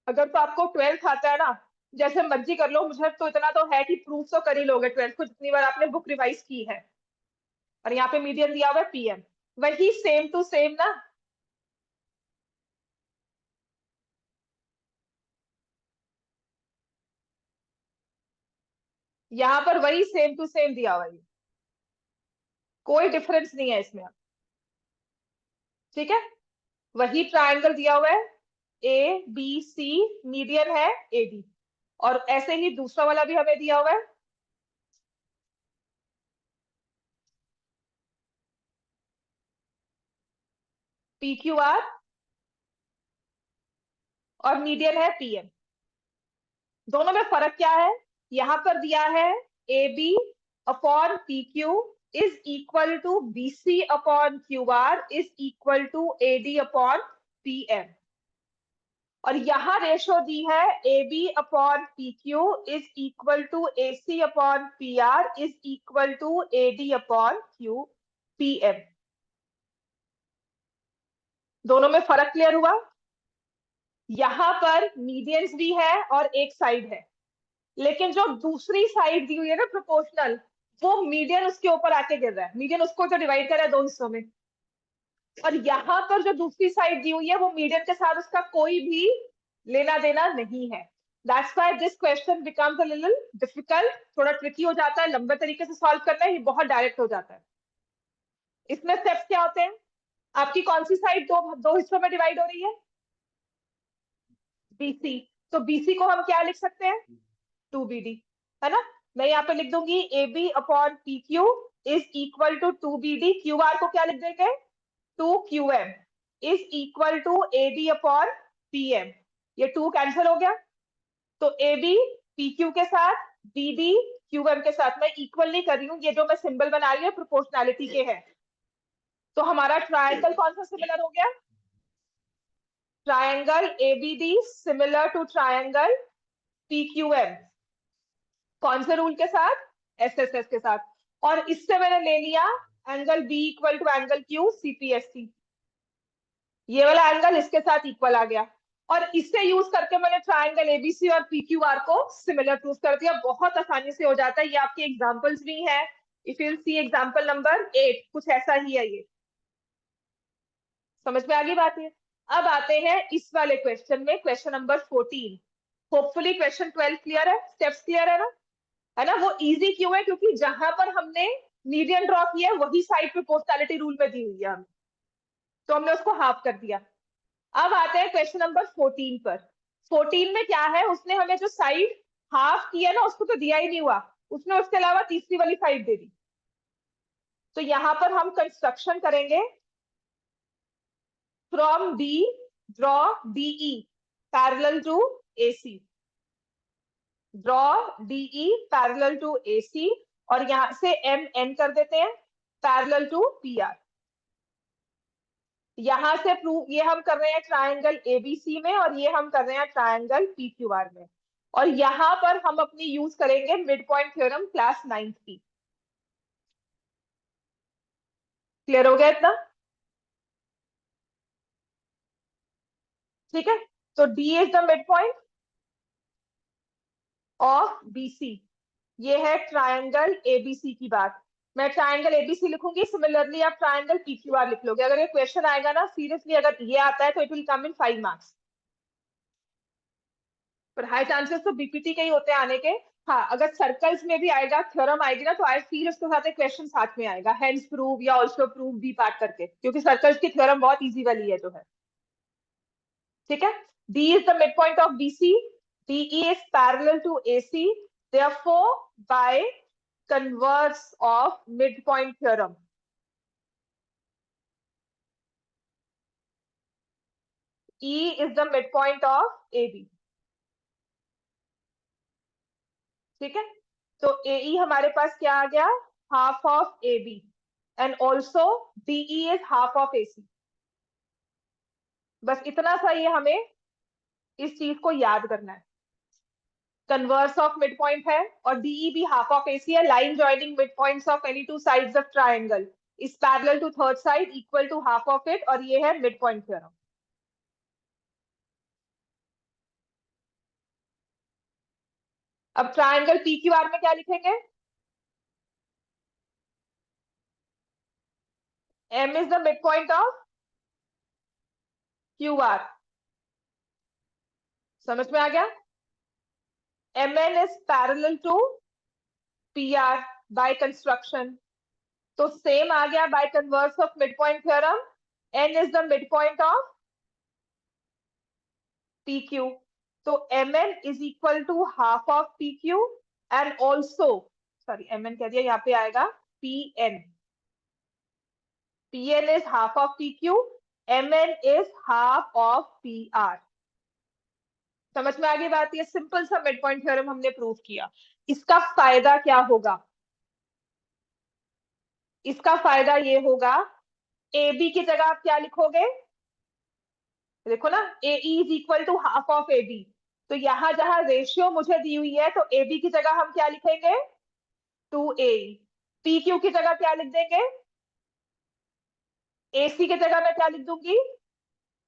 अगर तो आपको 12th आता है ना, जैसे मर्जी कर लो, मुझे तो इतना तो है कि प्रूफ तो कर ही लोगे 12th को, जितनी बार आपने बुक रिवाइज की है। और यहाँ पे मीडियन दिया हुआ है PM, वही सेम टू सेम ना। यहाँ पर वही सेम टू सेम दिया हुआ है, कोई डिफरेंस नहीं है इसमें, ठीक है। वही ट्रायंगल दिया हुआ है ABC, मीडियन है AD, और ऐसे ही दूसरा वाला भी हमें दिया हुआ है PQR और मीडियन है PM। दोनों में फर्क क्या है, यहां पर दिया है AB upon PQ is equal to BC upon QR is equal to AD upon PM, और यहाँ रेशो दी है AB upon PQ is equal to AC upon PR is equal to AD upon PM। दोनों में फर्क clear हुआ? यहां पर मीडियंस भी है और एक साइड है, लेकिन जो दूसरी साइड दी हुई है ना प्रोपोर्शनल, वो मीडियन उसके ऊपर आके गिर रहा है। मीडियन उसको तो डिवाइड कर रहा है दो हिस्सों में, और यहाँ पर जो दूसरी साइड दी हुई है वो मीडियन के साथ उसका कोई भी लेना देना नहीं है। That's why this question becomes a little difficult, थोड़ा ट्रिकी हो जाता है, लंबे तरीके से सॉल्व करना है, ये बहुत डायरेक्ट हो जाता है। इसमें स्टेप्स क्या होते हैं? आपकी कौन सी साइड दो दो हिस्सों में डिवाइड हो रही है? बीसी। तो बीसी को हम क्या लिख सकते हैं? 2BD, है ना? मैं यहाँ पे लिख दूंगी AB upon PQ is equal to 2BD। QR को क्या लिख देंगे? 2QM is equal to AD upon PM। ये 2 कैंसिल हो गया, तो AB PQ के साथ, BD QM के साथ। मैं इक्वल नहीं कर रही हूँ, ये जो मैं सिंबल बना रही हूँ प्रोपोर्शनैलिटी के है। तो हमारा ट्रायंगल कौन सा सिमिलर हो गया? Triangle ABD similar to triangle PQM। कौन से रूल के साथ? SSS के साथ। और इससे मैंने ले लिया angle B equal to angle Q CPSC। ये वाला एंगल इसके साथ इक्वल आ गया, और इससे यूज करके मैंने ट्रायंगल ABC और PQR को सिमिलर प्रूव कर दिया। बहुत आसानी से हो जाता है। ये आपके एग्जांपल्स भी हैं। If you see example number 8, कुछ ऐसा ही है ये। समझ में आ गई बात? है। अब आते हैं इस वाले क्वेश्चन में, question number 14। Hopefully question 12 clear है, स्टेप्स क्लियर है ना? है ना? वो इजी क्यों है? क्योंकि जहां पर हमने मीडियन ड्रॉ किया है वही साइड प्रोपोर्शनैलिटी रूल में दी हुई है हमें, तो हमने उसको हाफ कर दिया। अब आते हैं क्वेश्चन नंबर 14 पर। 14 में क्या है? उसने हमें जो साइड हाफ किया ना उसको तो दिया ही नहीं हुआ, उसने उसके अलावा तीसरी वाली साइड दे दी। तो यहां पर हम कंस्ट्रक्शन करेंगे। From B draw DE parallel to AC। Draw DE parallel to AC, और यहां से MN कर देते हैं पैरेलल टू PR। यहां से प्रूव ये हम कर रहे हैं ट्रायंगल ABC में, और ये हम कर रहे हैं ट्रायंगल PQR में। और यहां पर हम अपनी यूज करेंगे mid point theorem class 9th की। क्लियर हो गया इतना? ठीक है। तो D is the mid point of BC। ये है ट्रायंगल ABC की बात। मैं ट्रायंगल ABC लिखूंगी, सिमिलरली आप ट्रायंगल PQR लिख लोगे। अगर ये क्वेश्चन आएगा ना, सीरियसली अगर ये आता है तो it will come in 5 marks, पर हाई चांसेस तो बीपीटी के ही होते हैं आने के। हाँ, अगर सर्कल्स में भी आएगा, थ्योरम आएगी ना, तो आई फील उसके साथ एक क्वेश्चन साथ में आएगा, हेंस प्रूव या आल्सो प्रूव बी पार्ट करके, क्योंकि सर्कल्स की थ्योरम बहुत इजी वाली है जो है। ठीक है। D is the midpoint of BC. DE is parallel to AC. Therefore, by converse of midpoint theorem, E is the midpoint of AB. ठीक है। तो AE हमारे पास क्या आ गया? Half of AB, and also DE is half of AC। बस इतना सा ये हमें इस चीज को याद करना है। कन्वर्स ऑफ मिड पॉइंट है, और DE भी हाफ ऑफ AC है। Line joining mid points of any two sides of triangle is parallel to third side equal to half of it, और ये है मिड पॉइंट थ्योरम। अब triangle PQR में क्या लिखेंगे? M is the midpoint of QR। समझ में आ गया? MN is parallel to PR by construction। तो सेम आ गया by converse of mid point theorem. N is the midpoint of PQ। तो MN is equal to half of PQ and also, sorry MN कह दिया, यहाँ पे आएगा PN। PN is half of PQ, MN is half of PR। समझ में आ गई बात? ये सिंपल सा मिड पॉइंट थ्योरम हमने प्रूव किया। इसका फायदा क्या होगा? इसका फायदा ये होगा, AB की जगह आप क्या लिखोगे? देखो ना, AE is equal to half of AB। तो यहां जहां रेशियो मुझे दी हुई है, तो AB की जगह हम क्या लिखेंगे? 2AE। PQ की जगह क्या लिख देंगे? AC की जगह मैं क्या लिख दूंगी?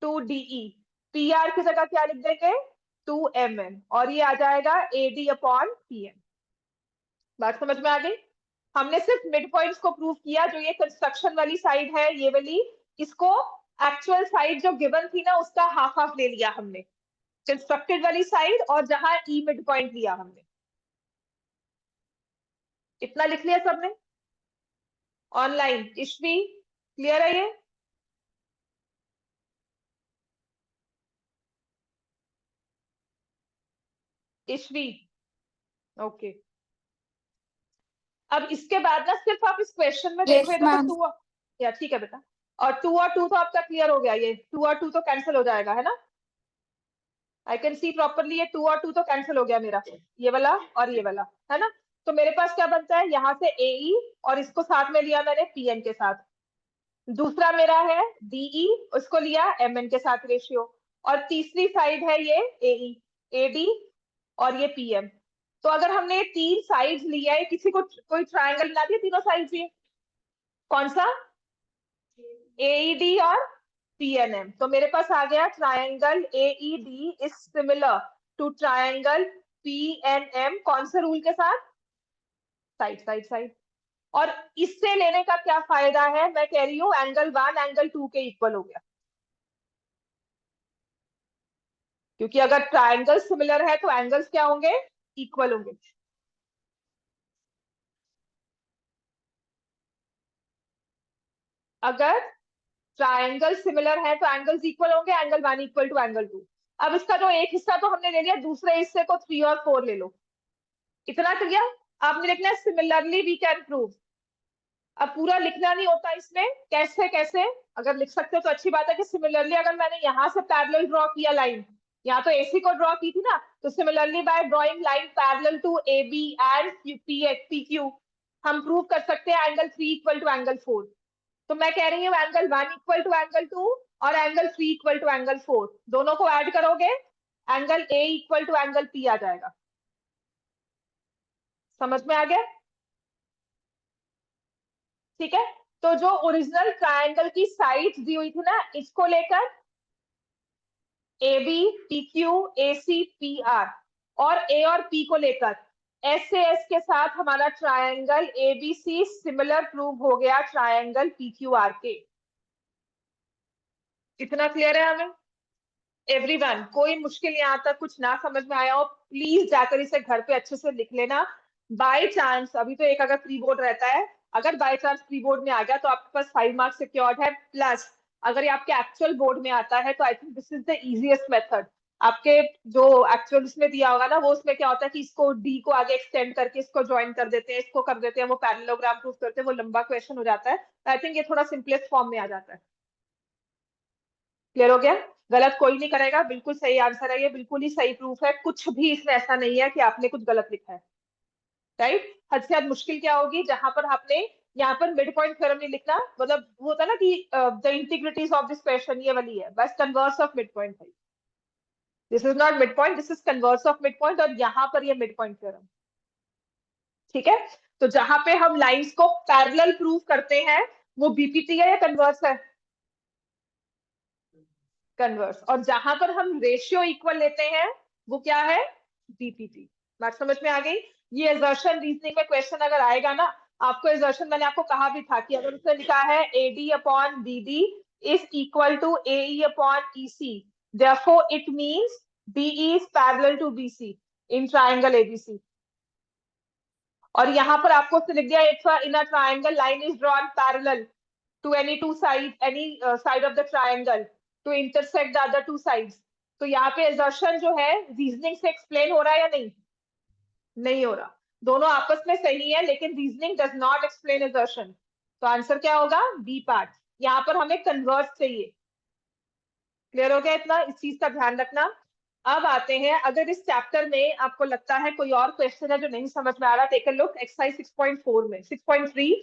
टू डीई, पी आर की जगह क्या लिख देंगे, 2 mm, और ये आ जाएगा एडी अपॉन पीएम। बात समझ में आ गई। हमने सिर्फ मिड पॉइंट्स को प्रूव किया, जो ये कंस्ट्रक्शन वाली साइड है ये वाली, इसको एक्चुअल साइड जो गिवन थी ना उसका हाफ हाफ ले लिया हमने, कंस्ट्रक्टेड वाली साइड और जहां ई मिड पॉइंट लिया हमने। इतना लिख लिया सबने ऑनलाइन। इश्वी क्लियर है ये? इश्वी ओके। अब इसके बाद ना सिर्फ आप इस क्वेश्चन में देखो, यस ये देखो मैम। टू, या ठीक है बेटा, और टू तो आपका क्लियर हो गया, ये टू तो कैंसिल हो जाएगा है ना। आई कैन सी प्रॉपरली, ये टू तो कैंसिल हो गया मेरा, ये वाला और ये वाला, है ना। तो मेरे पास क्या बनता है यहाँ से एई, और इसको साथ में लिया मैंने पीएन के साथ। दूसरा मेरा है डीई, उसको लिया एमएन के साथ रेशियो। और तीसरी साइड है ये एई, एडी और ये पीएम। तो अगर हमने ये तीन साइड्स लिया है, किसी को कोई ट्रायंगल बना दिया तीनों साइड्स ये, कौन सा, एईडी और पीएनएम। तो मेरे पास आ गया triangle AED is similar to triangle PNM, कौन से रूल के साथ, साइड साइड साइड। और इससे लेने का क्या फायदा है, मैं कह रही हूँ एंगल 1 एंगल 2 के इक्वल हो गया, क्योंकि अगर ट्रायंगल सिमिलर है तो एंगल्स क्या होंगे, इक्वल होंगे। अगर ट्रायंगल सिमिलर है तो एंगल्स इक्वल होंगे, एंगल 1 इक्वल टू एंगल 2। अब इसका जो एक हिस्सा तो हमने ले लिया, दूसरे हिस्से को 3 और 4 ले लो। इतना क्लियर। आपने लिखना है सिमिलरली वी कैन प्रूव। अब पूरा लिखना नहीं होता इसमें, कैसे कैसे अगर लिख सकते हो तो अच्छी बात है, कि सिमिलरली अगर मैंने यहाँ से पैरेलल ड्रॉ किया लाइन, यहाँ तो एसी को ड्रॉ की थी ना, तो similarly by drawing line parallel to A B and P Q, हम प्रूव कर सकते हैं एंगल 3 इक्वल टू एंगल 4। तो मैं कह रही हूँ एंगल 1 इक्वल टू एंगल 2 और एंगल 3 इक्वल टू एंगल 4, दोनों को ऐड करोगे angle A equal to angle P आ जाएगा। समझ में आ गया? ठीक है। तो जो ओरिजिनल ट्रायंगल की साइड्स दी हुई थी ना, इसको लेकर A B P Q A C P R, और ए और पी को लेकर एस से एस के साथ हमारा triangle A B C similar prove हो गया ट्रायंगल पी क्यू आर के। इतना क्लियर है हमें एवरीवन? कोई मुश्किल यहाँ तक कुछ ना समझ में आया हो, प्लीज जाकर इसे घर पे अच्छे से लिख लेना। बाय चांस अभी तो एक अगर प्री बोर्ड रहता है, अगर बाय चांस प्री बोर्ड में आ गया तो आपके पास 5 मार्क्स सिक्योर्ड है, प्लस अगर ये आपके एक्चुअल बोर्ड में आता है तो I think this is the easiest method. आपके जो एक्चुअल उसमें दिया होगा ना, वो उसमें क्या होता है कि इसको डी को आगे एक्सटेंड करके इसको ज्वाइन कर देते हैं, इसको कर देते हैं, वो पैरेललोग्राम प्रूफ करते हैं, वो लंबा क्वेश्चन हो जाता है। आई थिंक ये थोड़ा सिंपलेस्ट फॉर्म में आ जाता है। क्लियर हो गया? गलत कोई नहीं करेगा, बिल्कुल सही आंसर है, ये बिल्कुल ही सही प्रूफ है, कुछ भी इसमें ऐसा नहीं है कि आपने कुछ गलत लिखा है। राइट। हद से ज्यादा मुश्किल क्या होगी, जहां पर आपने यहाँ पर मिड पॉइंट थ्योरम नहीं लिखना, मतलब वो होता है ना कि the integrities of this question, ये वाली है बस, कन्वर्स ऑफ मिड पॉइंट है। This is not mid point, this is converse of mid point, और यहाँ पर ये मिड पॉइंट थ्योरम। ठीक है। तो जहां पे हम लाइंस को पैरेलल प्रूव करते हैं, वो बीपीटी है या कन्वर्स है, कन्वर्स। और जहां पर हम रेशियो इक्वल लेते हैं वो क्या है, बीपीटी। बात समझ में आ गई? ये एजर्शन रीजनिंग में क्वेश्चन अगर आएगा ना, आपको एजर्शन मैंने आपको कहा भी था कि अगर उसने लिखा है AD upon BD is equal to AE upon EC, therefore it means BE is parallel to BC in triangle ABC। और यहाँ पर आपको उसने लिख दिया it's in a triangle line is drawn parallel to any two side, any side of the triangle to intersect the other two sides। तो यहाँ पे assertion जो है रीजनिंग से एक्सप्लेन हो रहा है या नहीं, नहीं हो रहा। दोनों आपस में सही है लेकिन reasoning does not explain assertion। तो आंसर क्या होगा, बी पार्ट। यहाँ पर हमें कन्वर्स चाहिए। क्लियर हो गया? इतना इस चीज का ध्यान रखना। अब आते हैं, अगर इस चैप्टर में आपको लगता है कोई और क्वेश्चन है जो नहीं समझ में आ रहा, टेक अ लुक एक्सरसाइज 6.4 में, 6.3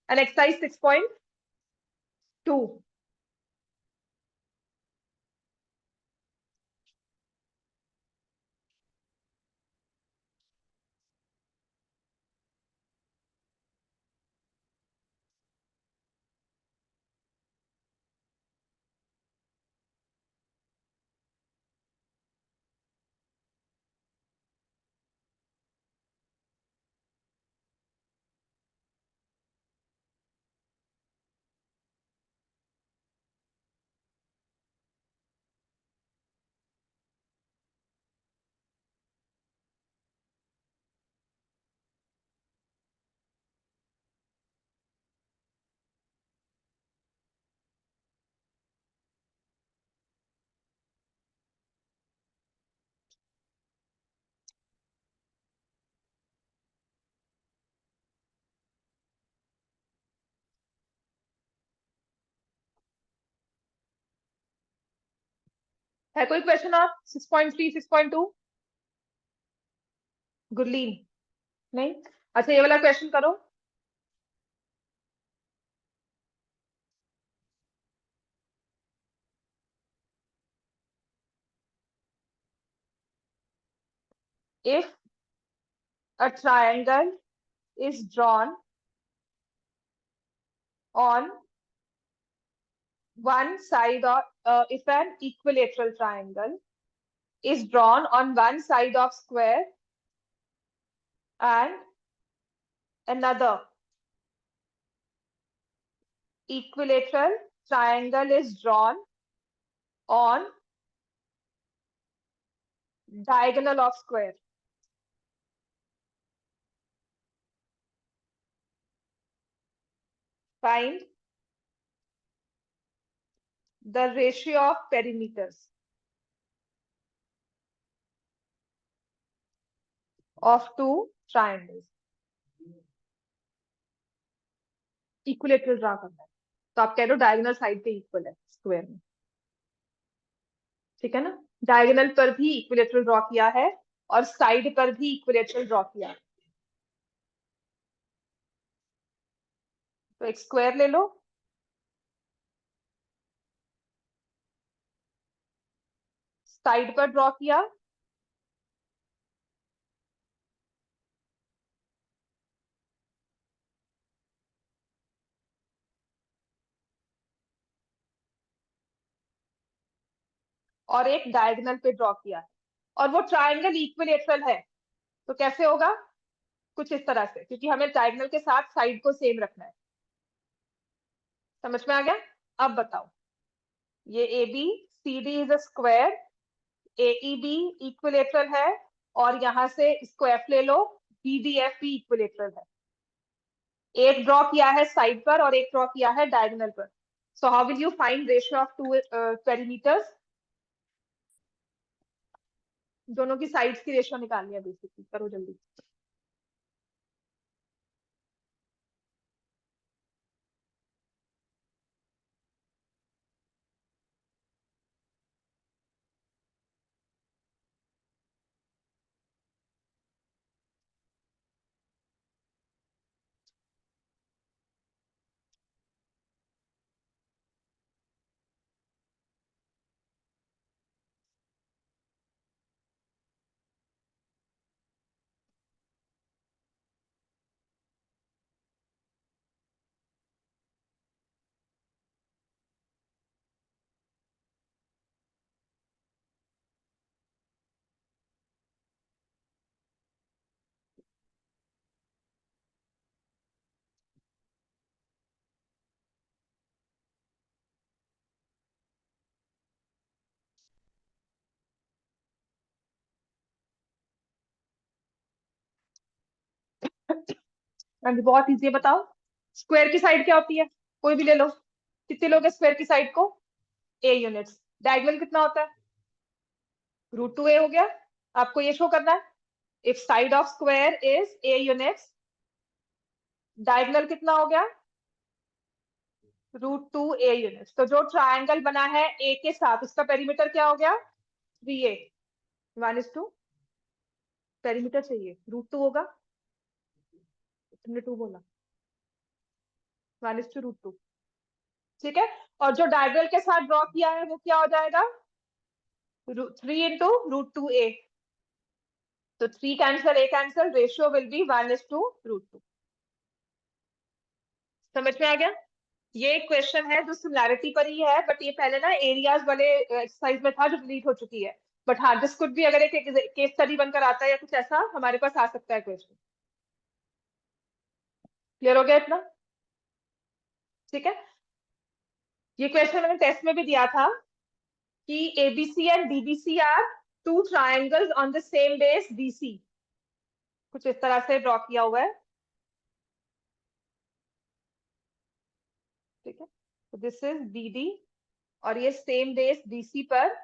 एंड एक्सरसाइज 6.2। है कोई क्वेश्चन आप 6.3 6.2? गुरलीन नहीं? अच्छा ये वाला क्वेश्चन करो। If a triangle is drawn on one side of if an equilateral triangle is drawn on one side of square and another equilateral triangle is drawn on diagonal of square, find the ratio of perimeters of two triangles. Equilateral draw करना है तो आप कह रहे हो diagonal side पे equal है square में, ठीक है ना? डायगोनल पर भी इक्विलेटरल ड्रॉ किया है और साइड पर भी इक्विलेटरल ड्रॉ किया है। तो एक स्क्वायर ले लो, साइड पर ड्रॉ किया, और एक डायगोनल पे ड्रॉ किया है, और वो ट्रायंगल इक्विलेटरल है। तो कैसे होगा? कुछ इस तरह से, क्योंकि हमें डायगोनल के साथ साइड को सेम रखना है। समझ में आ गया? अब बताओ, ये A B C D is a square, A E B equilateral है, और यहां से इसको एफ ले लो, बी डी एफ भी इक्विलेटरल है। एक ड्रॉ किया है साइड पर और एक ड्रॉ किया है डायगोनल पर। So how will you find ratio of two perimeters? दोनों की साइड्स की रेशियो निकालनी है बेसिकली, करो जल्दी। हाँ जी, बहुत इजी है, बताओ। स्क्वायर की साइड क्या होती है? कोई भी ले लो, कितने लोगे स्क्वायर की साइड को? A units. डायगोनल कितना होता है? √2a हो गया। आपको ये शो करना है, if side of square is a units, diagonal कितना हो गया? √2a units. तो जो ट्रायंगल बना है ए के साथ, उसका पेरीमीटर क्या हो गया? 3a। 1:2 पेरीमीटर चाहिए, √2 होगा। तुमने 2 बोला, 1:√2, ठीक है। और जो डायगोनल के साथ ड्रॉ किया है वो क्या हो जाएगा? 3 × √2a। तो 3 cancel, a cancel, ratio will be 1:√2। समझ में आ गया? ये एक क्वेश्चन है जो सिमिलैरिटी पर ही है, बट ये पहले ना एरियाज वाले एक्सरसाइज में था जो डिलीट हो चुकी है। बट हाँ, दिस कुड भी, अगर एक केस स्टडी बनकर आता है या कुछ ऐसा, हमारे पास आ सकता है क्वेश्चन। क्लियर हो गया इतना? ठीक है। ये क्वेश्चन मैंने टेस्ट में भी दिया था कि ABC and DBC are two triangles on the same base BC. कुछ इस तरह से ड्रॉ किया हुआ है, ठीक है। तो दिस इज बीडी, और ये सेम बेस बीसी पर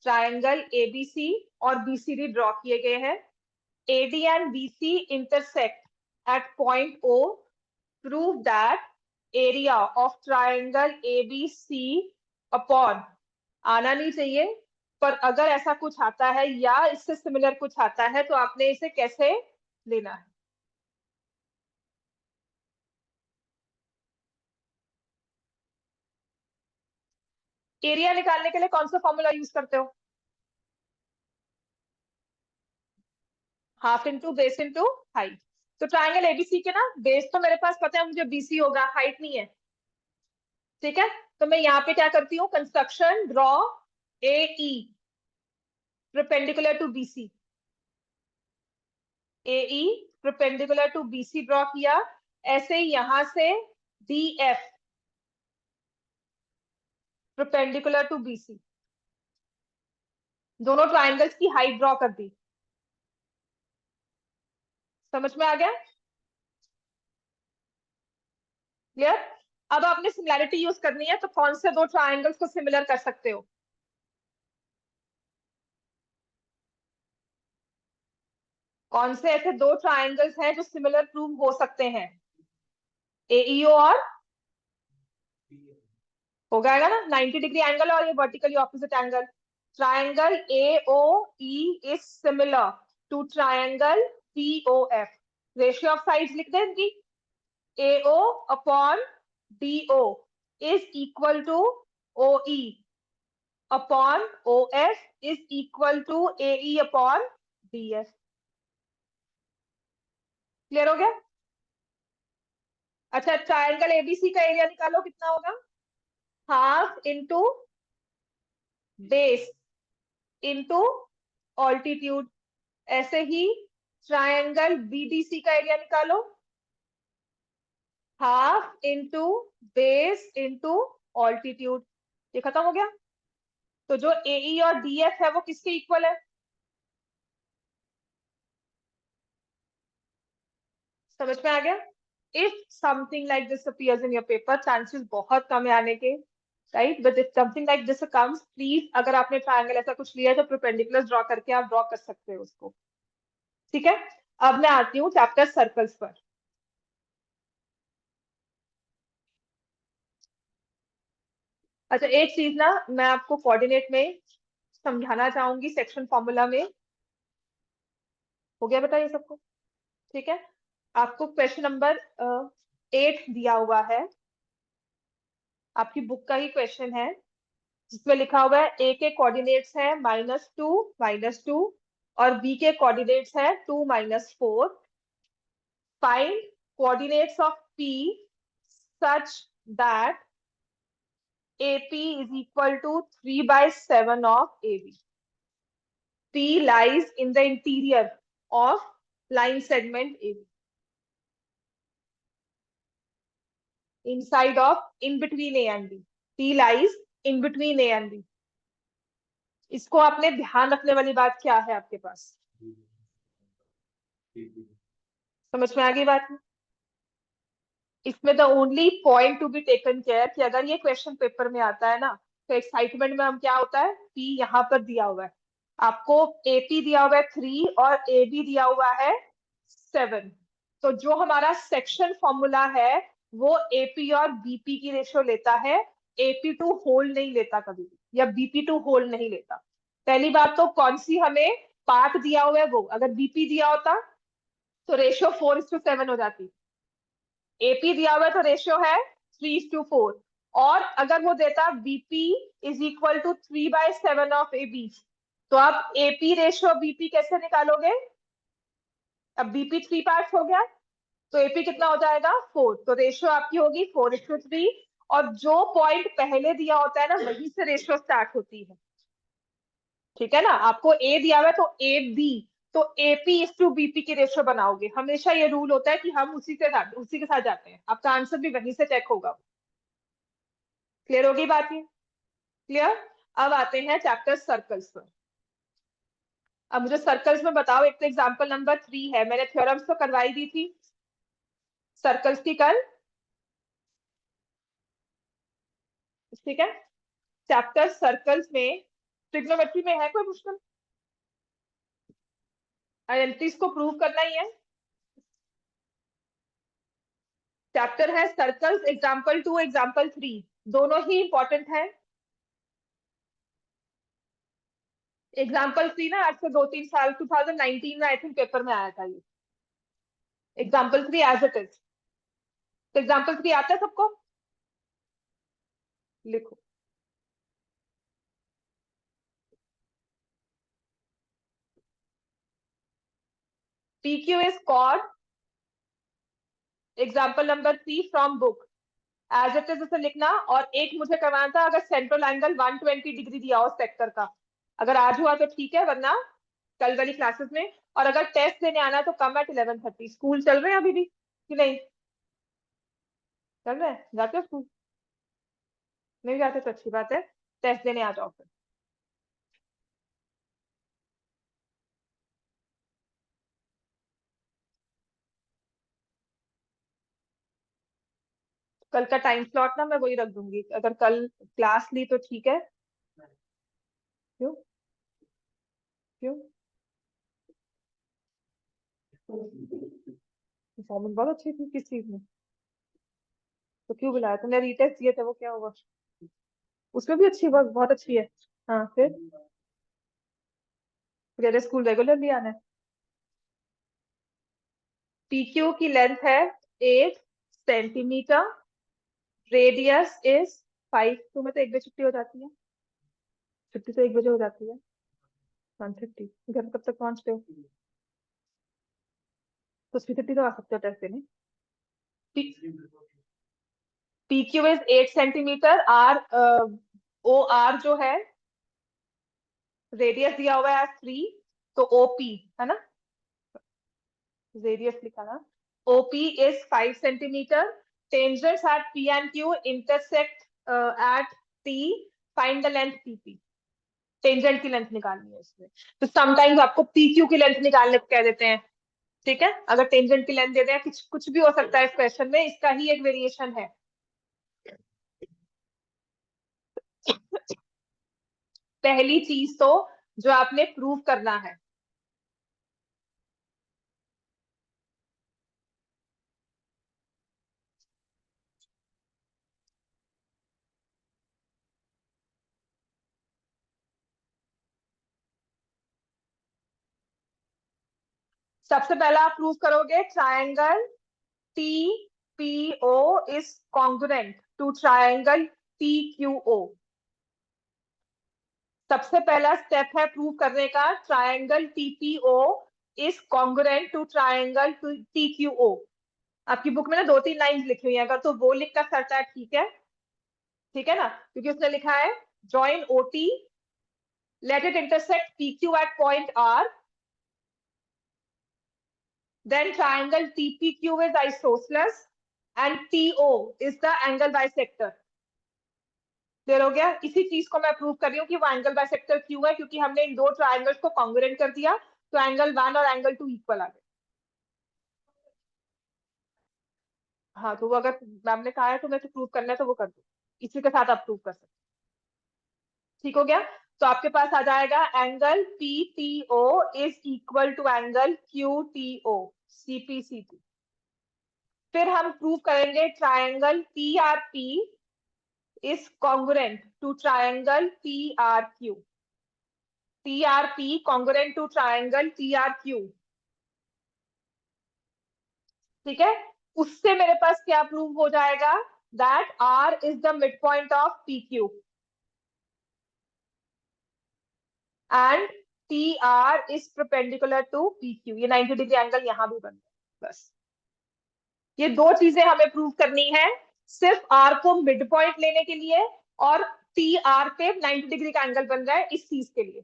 ट्राइंगल एबीसी और बीसीडी ड्रॉ किए गए हैं। AD and BC intersect at point O. Prove that area of triangle ABC upon, आना नहीं चाहिए, पर अगर ऐसा कुछ आता है या इससे सिमिलर कुछ आता है तो आपने इसे कैसे लेना है। एरिया निकालने के लिए कौन सा फॉर्मूला यूज करते हो? Half into base into height. तो ट्राइंगल एबीसी के ना बेस तो मेरे पास पता है मुझे बीसी होगा, हाइट नहीं है। ठीक है, तो मैं यहाँ पे क्या करती हूँ, construction draw A E perpendicular to BC. A E perpendicular to BC draw किया। ऐसे ही यहां से D F perpendicular to BC, दोनों ट्राइंगल्स की हाइट ड्रॉ कर दी। समझ में आ गया? क्लियर? अब आपने सिमिलैरिटी यूज करनी है, तो कौन से दो ट्राइंगल्स को सिमिलर कर सकते हो? कौन से ऐसे दो ट्राइंगल्स हैं जो सिमिलर प्रूव हो सकते हैं? एईओ और हो जाएगा ना 90 डिग्री एंगल और ये vertically opposite angle. Triangle AO E is similar to triangle POF. Ratio of sides लिख दें इनकी। AO upon DO is equal to OE upon OF is equal to AE upon DF. Clear हो गया? अच्छा, triangle ABC का area निकालो, कितना होगा? Half into base into altitude. ऐसे ही ट्रायंगल बीडीसी का एरिया निकालो, half into base into altitude. ये खत्म हो गया। तो जो एई और डीएफ है वो किसके इक्वल है? समझ में आ गया? If something like this appears in your paper, chances बहुत कम है आने के, right, but if something like this comes, please अगर आपने ट्रायंगल ऐसा कुछ लिया है तो परपेंडिकुलर ड्रॉ करके आप ड्रॉ कर सकते हो उसको। ठीक है, अब मैं आती हूँ चैप्टर सर्कल्स पर। अच्छा, एक चीज ना मैं आपको कोऑर्डिनेट में समझाना चाहूंगी, सेक्शन फॉर्मूला में। हो गया बेटा ये सबको? ठीक है, आपको क्वेश्चन नंबर 8 दिया हुआ है, आपकी बुक का ही क्वेश्चन है, जिसमें लिखा हुआ है ए के कोऑर्डिनेट्स है -2 और बी के कोऑर्डिनेट्स है 2 - 4। Find coordinates of P such that AP is equal to 3/7 of AB. P lies in the interior of line segment AB. Inside of, in between A and B. P lies in between A and B. इसको आपने ध्यान रखने वाली बात क्या है आपके पास? समझ में आ गई बात? इसमें the only point to be taken care कि अगर ये क्वेश्चन पेपर में आता है ना, तो एक्साइटमेंट में हम क्या होता है, पी यहाँ पर दिया हुआ है, आपको एपी दिया हुआ है 3 और ए बी दिया हुआ है 7। तो जो हमारा सेक्शन फॉर्मूला है वो एपी और बीपी की रेशियो लेता है, एपी टू होल नहीं लेता कभी भी, या बीपी टू होल नहीं लेता। पहली बात तो कौन सी हमें पार्ट दिया हुआ है वो, अगर बीपी दिया होता तो रेशियो 4:7 हो जाती। एपी दिया हुआ है तो रेशियो है 3:4। और अगर वो देता BP is equal to 3/7 of A B, तो आप एपी रेशियो बीपी कैसे निकालोगे? अब बीपी 3 पार्ट हो गया, तो एपी कितना हो जाएगा 4, तो रेशियो आपकी होगी 4:3। और जो पॉइंट पहले दिया होता है ना, वहीं से रेशियो स्टार्ट होती है। ठीक है ना, आपको ए दिया हुआ है तो ए बी, तो एपी इज टू बीपी की रेशियो बनाओगे। हमेशा ये रूल होता है कि हम उसी के साथ जाते हैं, आपका आंसर भी वहीं से चेक होगा। क्लियर होगी बात? ये क्लियर? अब आते हैं चैप्टर सर्कल्स पर। अब मुझे सर्कल्स में बताओ, एक तो एग्जांपल नंबर 3 है, मैंने थ्योरम्स तो करवाई दी थी सर्कल्स की कल। ठीक है, चैप्टर सर्कल्स में ट्रिग्नोमेट्री में है कोई मुश्किल? आइडेंटिटीज को प्रूव करना ही है। चैप्टर है सर्कल्स, एग्जांपल 2 एग्जांपल 3, दोनों ही इंपॉर्टेंट है। एग्जाम्पल 3 ना आज से 2-3 साल 2019 में आई थिंक पेपर में आया था ये एग्जाम्पल 3 एज इट इज। तो एग्जाम्पल 3 आता है सबको? लिखो। PQ is chord, example number 3 from book, as it is इसे लिखना। और एक मुझे करवाना था, अगर सेंट्रल एंगल 120 डिग्री दिया हो सेक्टर का, अगर आज हुआ तो ठीक है, वरना कल वाली क्लासेस में। और अगर टेस्ट देने आना है तो कम एट 11:30। स्कूल चल रहे हैं अभी भी कि नहीं? चल रहे हैं? जाते हो स्कूल? नहीं जाते तो अच्छी बात है, टेस्ट देने आ जाओ फिर। कल का टाइम स्लॉट ना मैं वही रख दूंगी, अगर कल क्लास ली तो ठीक है। क्यों? क्यों? परफॉर्मेंस बहुत अच्छी थी, किस चीज में? तो क्यों बुलाया तुमने? रीटेस्ट दिए थे, वो क्या हुआ? उसमें भी अच्छी, बहुत बहुत अच्छी है। हाँ फिर मेरे स्कूल रेगुलरली आना है। PQ की लेंथ है 8 सेंटीमीटर, रेडियस इज 5। तुम्हें तो 1 बजे छुट्टी हो जाती है, छुट्टी तो 1 बजे हो जाती है। 1:30 घर कब तक पहुंचते हो? तो 3:30 तो आ सकते हो टेस्ट देने। PQ is 8 centimetre. OR जो है, रेडियस दिया हुआ है 3, तो OP है ना, रेडियस लिखा ना। OP is 5 centimeter. Tangents at P and Q intersect at T. Find the length PP. Tangent की लेंथ निकालनी है इसमें। तो समटाइम्स आपको PQ की लेंथ निकालने को कह देते हैं, ठीक है? अगर टेंजेंट की लेंथ दे दें, कुछ कुछ भी हो सकता है इस क्वेश्चन में, इसका ही एक वेरिएशन है। पहली चीज तो जो आपने प्रूव करना है, सबसे पहला आप प्रूव करोगे triangle TPO is congruent to triangle TQO। सबसे पहला स्टेप है प्रूव करने का, triangle TPO is congruent to triangle TQO। आपकी बुक में ना 2-3 लाइंस लिखी हुई है, अगर तो वो लिख कर करता है ठीक है ना, क्योंकि उसने लिखा है join OT, let it intersect PQ at point R, then triangle TPQ is isosceles and TO is the angle bisector। Clear हो गया? इसी चीज को मैं प्रूव कर रही हूँ कि वो एंगल बाइसेक्टर क्यों है, क्योंकि हमने इन दो ट्राइंगल्स को कॉन्ग्रुएंट कर दिया, तो एंगल 1 और एंगल 2 इक्वल आ गए। हाँ, तो वो अगर मैम ने कहा है तो मैं तो प्रूव करना है तो वो कर दो, इसी के साथ आप प्रूव कर सकते। ठीक हो गया? तो आपके पास आ जाएगा angle PTO is equal to angle QTO, CPCT। फिर हम प्रूव करेंगे triangle TRP is congruent to triangle TRQ। TRP congruent to triangle TRQ, ठीक है? उससे मेरे पास क्या प्रूव हो जाएगा, that R is the mid point of PQ and TR is perpendicular to PQ। ये 90 डिग्री एंगल यहां भी बन रहा है। बस ये दो चीजें हमें प्रूव करनी है, सिर्फ R को मिड पॉइंट लेने के लिए, और TR पे 90 डिग्री का एंगल बन रहा है इस चीज के लिए।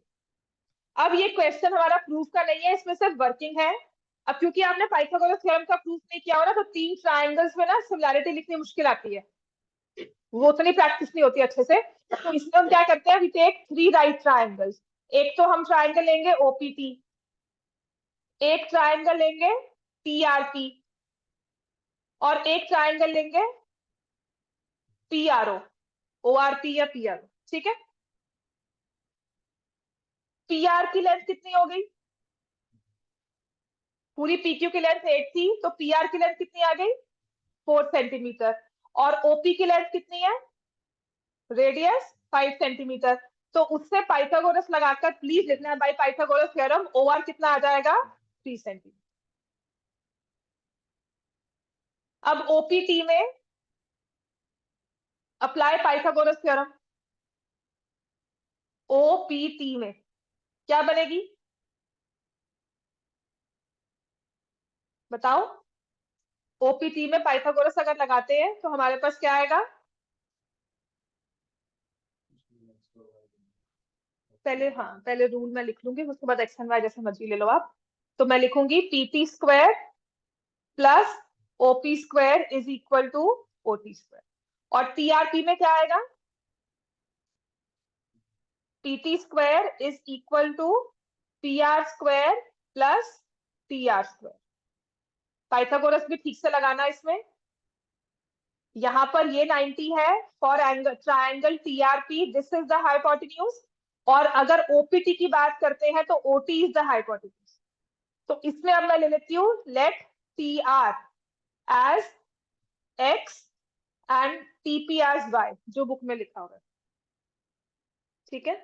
अब ये क्वेश्चन हमारा प्रूफ का नहीं है, इसमें सिर्फ वर्किंग है। अब क्योंकि आपने पाइथागोरस थ्योरम का प्रूफ नहीं किया हो ना, तो 3 ट्रायंगल्स में ना सिमिलैरिटी लिखनी मुश्किल आती है, वो उतनी प्रैक्टिस नहीं होती अच्छे से। तो इसमें हम क्या करते हैं, वी टेक 3 राइट ट्रायंगल्स। एक तो हम ट्रायंगल लेंगे OPT, एक ट्रायंगल लेंगे TRP, और एक ट्रायंगल लेंगे PRO, ORP या PRO, ठीक है? PR की लेंथ कितनी हो गई? पूरी PQ की लेंथ 8 थी, तो PR की लेंथ कितनी आ गई? 4 सेंटीमीटर। और OP की लेंथ कितनी है? Radius 5 centimetre. तो उससे पाइथागोरस लगाकर प्लीज लिखना है बाय पाइथागोरस थ्योरम ओआर कितना आ जाएगा 3 सेंटीमीटर। अब ओपीटी में अप्लाई पाइथागोरस थ्योरम। ओपीटी में क्या बनेगी बताओ। ओपीटी में पाइथागोरस अगर लगाते हैं तो हमारे पास क्या आएगा। पहले हाँ पहले रूल मैं लिख लूंगी उसके बाद एक्स एंड वाई जैसे मर्जी ले लो आप। तो मैं लिखूंगी PT square plus OP square is equal to OT square. और टीआरपी में क्या आएगा। PT square is equal to PR square plus TR square. Pythagoras भी ठीक से लगाना इसमें। यहाँ पर ये 90 है for angle triangle TRP this is the hypotenuse. और अगर ओपीटी की बात करते हैं तो ओटी इज द हाइपोटेन्यूज। तो इसमें अब मैं ले लेती हूँ let T R as X and TP as Y जो बुक में लिखा हुआ है। ठीक है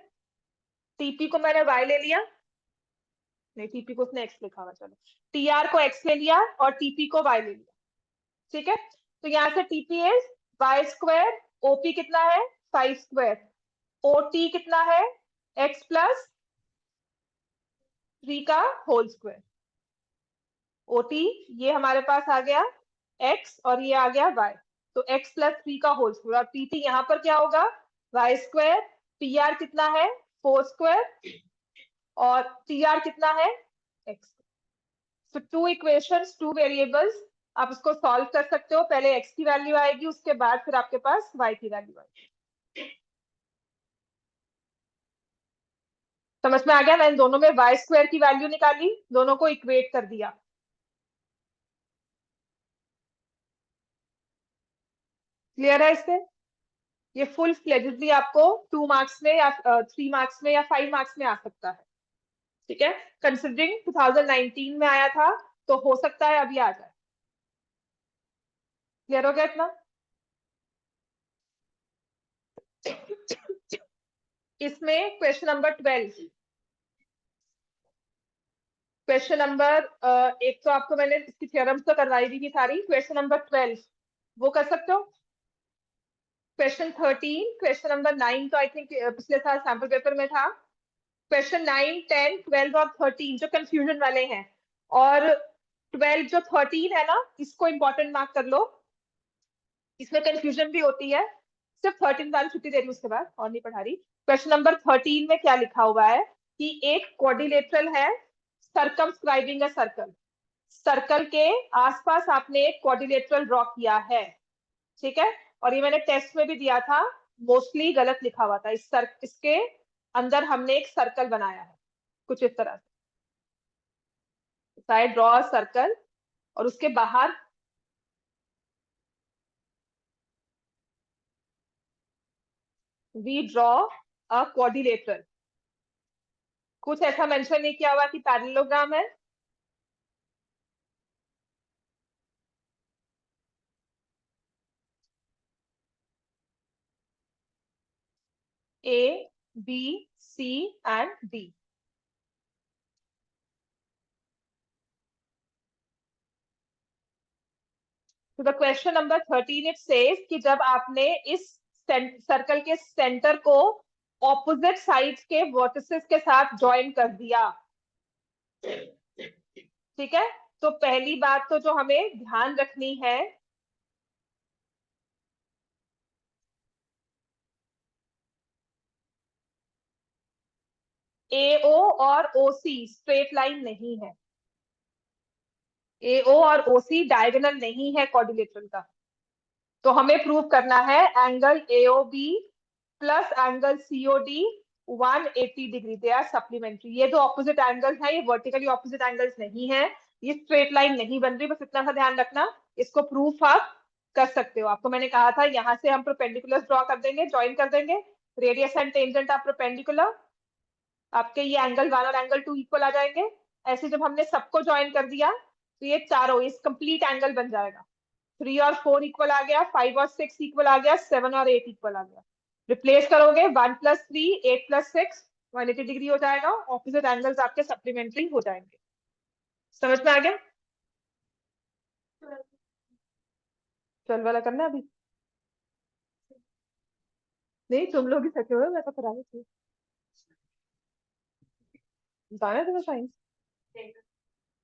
टीपी को मैंने वाई ले लिया। नहीं टीपी को उसने एक्स लिखा हुआ चलो। टीआर को एक्स ले लिया और टीपी को वाई ले लिया। ठीक है तो यहाँ से TP is Y square OP कितना है 5 स्क्वायर ओटी कितना है एक्स प्लस 3 का होल स्क्वायर। ओटी ये हमारे पास आ गया एक्स और ये आ गया वाई। तो एक्स प्लस 3 का होल स्क्वायर और पीटी यहाँ पर क्या होगा वाई स्क्वायर। पीआर कितना है 4 स्क्वायर और टीआर कितना है एक्स। तो 2 इक्वेशंस 2 वेरिएबल्स आप इसको सॉल्व कर सकते हो। पहले एक्स की वैल्यू आएगी उसके बाद फिर आपके पास वाई की वैल्यू आएगी। समझ में आ गया। मैंने दोनों में वाई स्क्वायर की वैल्यू निकाली दोनों को इक्वेट कर दिया। क्लियर है इससे। ये फुल फ्लेजेडली आपको 2 मार्क्स में या 3 मार्क्स में या 5 मार्क्स में आ सकता है। ठीक है कंसिडरिंग 2019 में आया था तो हो सकता है अभी आ जाए। क्लियर हो गया इतना। इसमें क्वेश्चन नंबर 12 क्वेश्चन नंबर एक तो आपको मैंने इसकी थ्योरम्स तो करवाई दी थी सारी। क्वेश्चन नंबर 12 वो कर सकते हो। क्वेश्चन 13 क्वेश्चन नंबर 9 तो आई थिंक पिछले साल सैम्पल पेपर में था। क्वेश्चन 9 10 12 और 13 जो कंफ्यूजन वाले हैं। और 12 जो 13 है ना इसको इंपॉर्टेंट मार्क कर लो। इसमें कंफ्यूजन भी होती है। सिर्फ 13 वाली छुट्टी दे रही उसके बाद और नहीं पढ़ा रही। क्वेश्चन नंबर 13 में क्या लिखा हुआ है कि एक क्वाड्रिलेटरल है सर्कमस्क्राइबिंग अ सर्कल। सर्कल के आसपास आपने एक क्वाड्रिलेटरल ड्रॉ किया है। ठीक है और ये मैंने टेस्ट में भी दिया था मोस्टली गलत लिखा हुआ था। इसके अंदर हमने एक सर्कल बनाया है कुछ इस तरह से साइड ड्रॉ सर्कल और उसके बाहर वी ड्रॉ अ क्वाड्रिलेटरल। कुछ ऐसा मेंशन नहीं किया हुआ कि पैरेललोग्राम है। A B C and D. तो the question number 13 it says कि जब आपने इस सर्कल के सेंटर को ऑपोजिट साइड्स के वर्टिसेस के साथ ज्वाइन कर दिया। ठीक है तो पहली बात तो जो हमें ध्यान रखनी है एओ और ओसी स्ट्रेट लाइन नहीं है। एओ और ओसी डायगोनल नहीं है क्वाड्रिलेटरल का। तो हमें प्रूव करना है angle AOB plus angle COD 180 degree they are supplementary. ये जो ऑपोजिट एंगल्स है ये वर्टिकली ऑपोजिट एंगल्स नहीं है। ये स्ट्रेट लाइन नहीं बन रही बस इतना सा ध्यान रखना। इसको प्रूफ आप कर सकते हो। आपको मैंने कहा था यहाँ से हम परपेंडिकुलर ड्रॉ कर देंगे ज्वाइन कर देंगे। Radius and tangent of perpendicular आपके ये एंगल 1 और एंगल 2 इक्वल आ जाएंगे। ऐसे जब हमने सबको ज्वाइन कर दिया तो ये चारों इस कंप्लीट एंगल बन जाएगा। 3 और 4 इक्वल आ गया 5 और 6 इक्वल आ गया 7 और 8 इक्वल आ गया। रिप्लेस करोगे 1 + 3 8 + 6 180 डिग्री हो जाएगा। ऑपोजिट एंगल्स आपके सप्लीमेंट्री हो जाएंगे। समझ में आ गया? 12 वाला करना है अभी? नहीं, तुम लोग ही थके हुए हो, मैं तो करा रही थी। बताना तुम्हें साइंस।